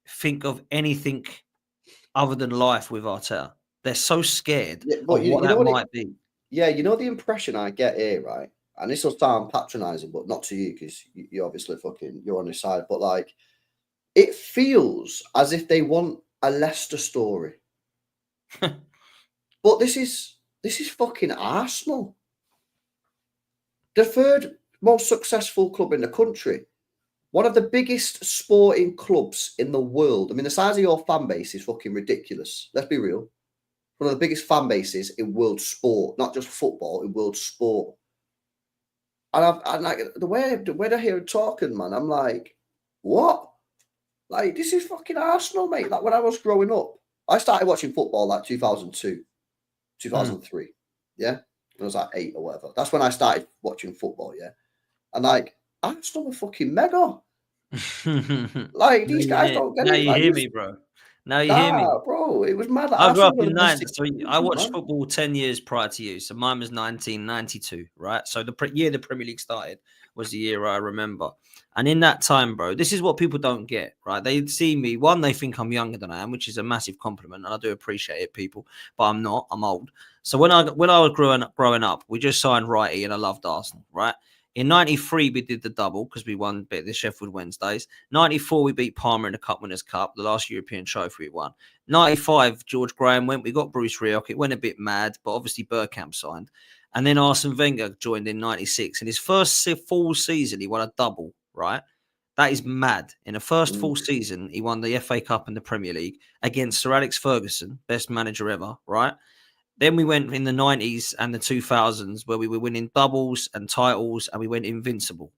think of anything other than life with Arteta. They're so scared of what that might be. Yeah, you know the impression I get here, right? And this will sound patronising, but not to you because you obviously you're on his side. But like, it feels as if they want a Leicester story. But this is fucking Arsenal. The third most successful club in the country. One of the biggest sporting clubs in the world. I mean, the size of your fan base is fucking ridiculous. Let's be real. One of the biggest fan bases in world sport, not just football, in world sport. And I'm like, the way I hear him talking, man, I'm like, what? Like, this is fucking Arsenal, mate. Like, when I was growing up, I started watching football like 2002, 2003. Yeah? When I was like 8 or whatever. That's when I started watching football, yeah? And like, Arsenal were fucking mega. Like, these guys don't get now it. you Like, hear me, bro. Now you hear me. bro, it was mad. Like, I grew Arsenal up were in the best 90s, team so in the I country, watched man. football 10 years prior to you. So mine was 1992, right? So the year the Premier League started was the year I remember. And in that time, bro, this is what people don't get, right? They see me, one, they think I'm younger than I am, which is a massive compliment, and I do appreciate it, people, but I'm not. I'm old. So when I was growing up, we just signed Righty, and I loved Arsenal, right? In 93, we did the double because we won the Sheffield Wednesdays. 94, we beat Parma in the Cup Winners' Cup, the last European trophy we won. 95, George Graham went. We got Bruce Rioch. It went a bit mad, but obviously Bergkamp signed. And then Arsene Wenger joined in 96. In his first full season, he won a double, right? That is mad. In the first full season, he won the FA Cup and the Premier League against Sir Alex Ferguson, best manager ever, right? Then we went in the 90s and the 2000s where we were winning doubles and titles and we went invincible.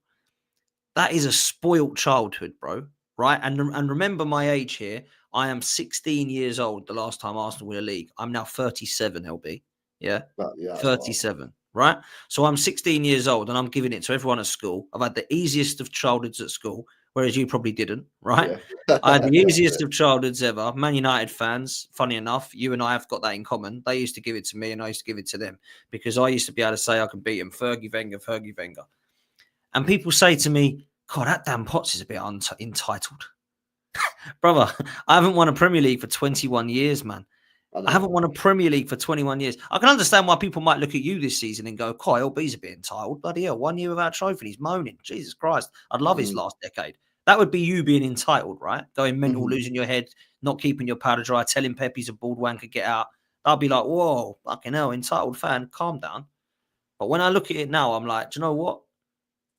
That is a spoilt childhood, bro, right? And remember my age here. I am 16 years old the last time Arsenal won a league. I'm now 37, LB. Yeah? Yeah, 37, right? So I'm 16 years old and I'm giving it to everyone at school. I've had the easiest of childhoods at school, whereas you probably didn't, right? Yeah. I had the easiest of childhoods ever. Man United fans, funny enough, you and I have got that in common. They used to give it to me and I used to give it to them because I used to be able to say I can beat them. Fergie Wenger, Fergie Wenger. And people say to me, God, that Dan Potts is a bit entitled. Brother, I haven't won a Premier League for 21 years, man. I haven't won a Premier League for 21 years. I can understand why people might look at you this season and go, Kyle, LB's a bit entitled. Bloody hell, 1 year without a trophy. He's moaning. Jesus Christ. I'd love his last decade. That would be you being entitled, right? Going mental, losing your head, not keeping your powder dry, telling Pep he's a bald wanker, get out. I'd be like, whoa, fucking hell, entitled fan, calm down. But when I look at it now, I'm like, do you know what?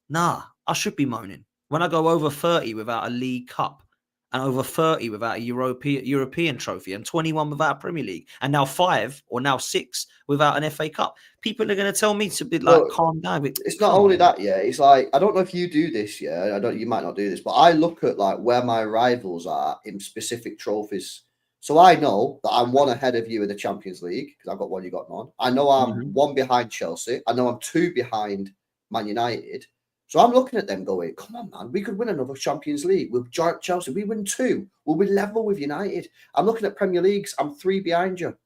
Nah, I should be moaning. When I go over 30 without a League Cup and over 30 without a European trophy and 21 without a Premier League and now 5 or now 6 without an FA Cup, people are going to tell me to be like, calm down. It's not only that, yeah. It's like, I don't know if you do this, yeah. You might not do this, but I look at like where my rivals are in specific trophies. So I know that I'm one ahead of you in the Champions League because I've got one, you got none. I know I'm one behind Chelsea. I know I'm 2 behind Man United. So I'm looking at them going, come on, man, we could win another Champions League with Chelsea. We win 2. We'll be level with United. I'm looking at Premier Leagues. I'm 3 behind you.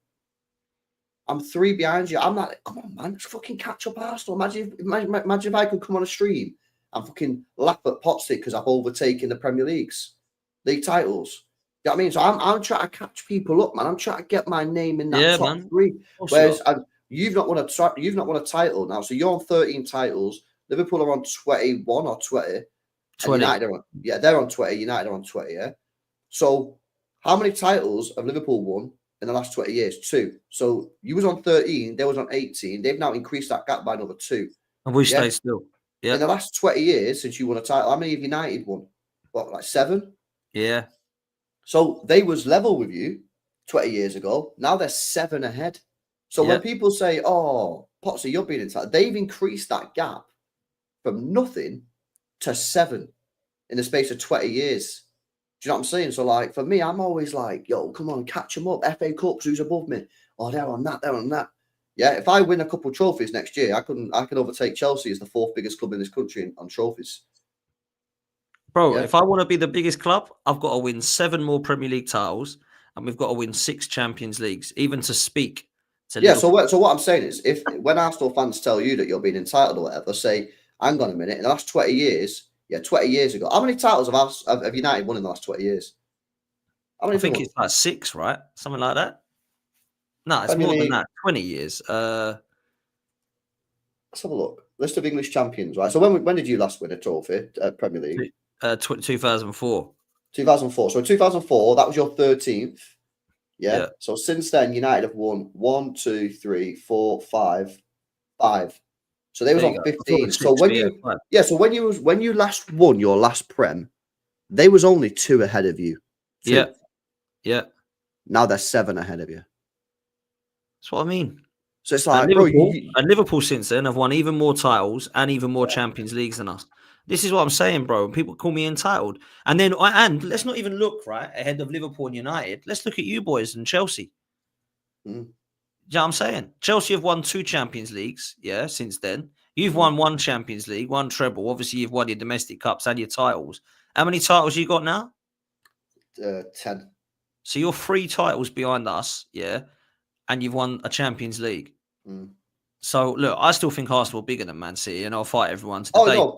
I'm 3 behind you. I'm like, come on, man, let's fucking catch up Arsenal. Imagine if I could come on a stream and fucking laugh at Potsy because I've overtaken the Premier League titles. You know what I mean? So I'm trying to catch people up, man. I'm trying to get my name in that top 3. Whereas you've not won a title now. So you're on 13 titles. Liverpool are on 21 or 20. 20. United are on, they're on 20. United are on 20, yeah? So how many titles have Liverpool won in the last 20 years? 2. So you was on 13, they was on 18. They've now increased that gap by another 2. And we stay still. Yeah. In the last 20 years since you won a title, how many have United won? What, like 7? Yeah. So they was level with you 20 years ago. Now they're 7 ahead. So when people say, oh, Potsy, you're being entitled, they've increased that gap from nothing to 7 in the space of 20 years. Do you know what I'm saying? So, like, for me, I'm always like, yo, come on, catch them up. FA Cups, who's above me? Oh, they're on that, they're on that. Yeah, if I win a couple of trophies next year, I can overtake Chelsea as the 4th biggest club in this country on trophies. Bro, if I want to be the biggest club, I've got to win 7 more Premier League titles and we've got to win 6 Champions Leagues, even to speak to Liverpool. So what I'm saying is, when Arsenal fans tell you that you're being entitled or whatever, say, hang on a minute, in the last 20 years, 20 years ago, how many titles have United won in the last 20 years? I think it's like 6, right? Something like that. No, it's more than that. 20 years. Let's have a look. List of English champions, right? So when did you last win a trophy at Premier League? 2004. 2004. So in 2004, that was your 13th. Yeah. So since then, United have won 1, 2, 3, 4, 5. So they was on 15. So when you last won your last Prem, they was only 2 ahead of you. 2. Yeah. Now they're 7 ahead of you. That's what I mean. So it's like, Liverpool since then have won even more titles and even more Champions Leagues than us. This is what I'm saying, bro. People call me entitled. And then, let's not even look, right, ahead of Liverpool and United. Let's look at you boys and Chelsea. You know what I'm saying? Chelsea have won 2 Champions Leagues, since then. You've won one Champions League, one treble. Obviously, you've won your domestic cups and your titles. How many titles you got now? 10. So you're 3 titles behind us, yeah, and you've won a Champions League. Mm. So look, I still think Arsenal are bigger than Man City, and I'll fight everyone to the Oh day. no,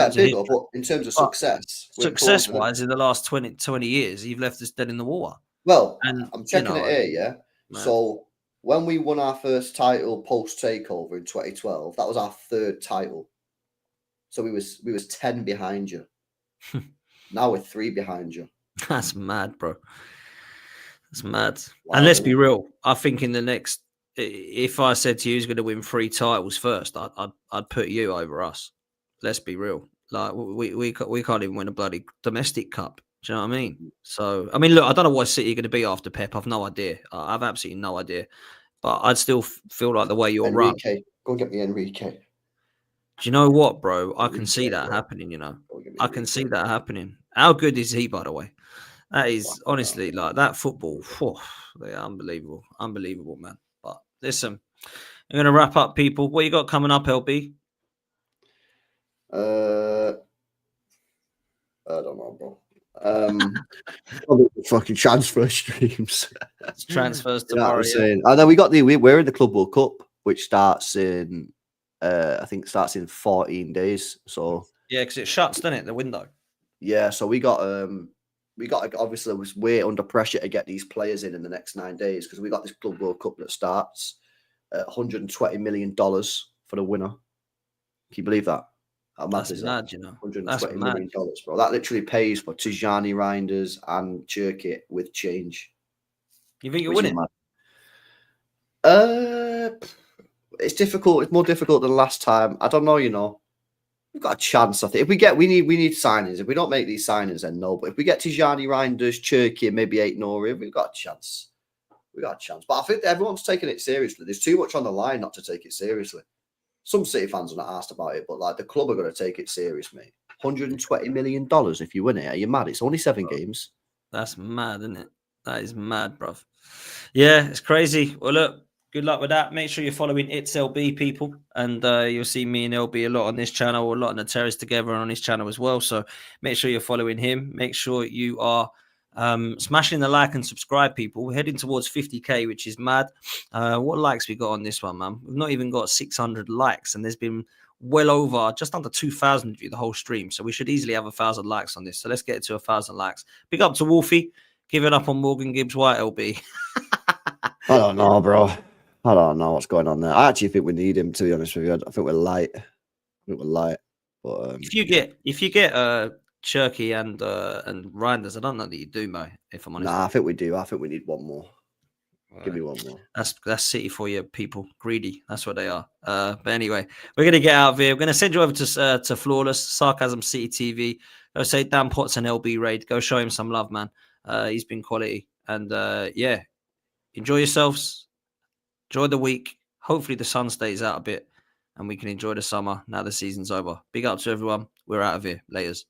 bigger. But in terms of success, success-wise, in the last 20 years, you've left us dead in the water. Well, And I'm checking it here, yeah. Man. So when we won our first title post takeover in 2012, that was our 3rd title. So we was 10 behind you. Now we're 3 behind you. That's mad, bro. That's mad. Wow, and let's be real. I think in the next, if I said to you who's going to win 3 titles first, I'd put you over us. Let's be real. Like we can't even win a bloody domestic cup. Do you know what I mean? So I mean, look, I don't know what City are going to be after Pep. I've no idea. I've absolutely no idea. But I'd still feel like the way you're run. Go get me Enrique. Do you know what, bro? I can see that happening. You know, I can see that happening. How good is he, by the way? That is honestly like that football. Whew, they are unbelievable, man. But listen, I'm going to wrap up, people. What you got coming up, LB? I don't know, bro. Probably fucking transfer streams. It's transfers tomorrow. You know what I'm saying? And then we're in the Club World Cup, which starts in I think it starts in 14 days. So yeah, because it shuts, doesn't it? The window. Yeah, so we got obviously was way under pressure to get these players in the next 9 days because we got this Club World Cup that starts at $120 million for the winner. Can you believe that? How mad is that? You know. $120 million, bro. That literally pays for Tijani Reinders and Cherkit with change. You think you'll win it? It's difficult. It's more difficult than last time. I don't know, you know. We've got a chance, I think. We need signings. If we don't make these signings, then no. But if we get Tijani Reinders, Cherkit, maybe Aït-Nouri, we've got a chance. But I think everyone's taking it seriously. There's too much on the line not to take it seriously. Some City fans are not asked about it, but like the club are going to take it serious, mate. $120 million if you win it. Are you mad? It's only 7 games. That's mad, isn't it? That is mad, bruv. Yeah, it's crazy. Well, look, good luck with that. Make sure you're following It's LB, people. And you'll see me and LB a lot on this channel, a lot on the terrace together on his channel as well. So make sure you're following him. Make sure you are smashing the like and subscribe, people. We're heading towards 50k, which is mad. What likes we got on this one, man? We've not even got 600 likes, and there's been well over just under 2,000 of you the whole stream. So we should easily have 1,000 likes on this. So let's get it to 1,000 likes. Big up to Wolfie. Give it up on Morgan Gibbs White, LB. I don't know, bro. I don't know what's going on there. I actually think we need him, to be honest with you. I think we're light. But if you get Cherky and Reinders, I don't know that you do, mate. If I'm honest, I think we do. I think we need one more. Give me one more. That's City for you, people. Greedy. That's what they are. But anyway, we're gonna get out of here. We're gonna send you over to Flawless Sarcasm City TV. Go say Dan Potts and LB Raid. Go show him some love, man. He's been quality. And yeah, enjoy yourselves. Enjoy the week. Hopefully the sun stays out a bit and we can enjoy the summer now the season's over. Big up to everyone. We're out of here. Laters.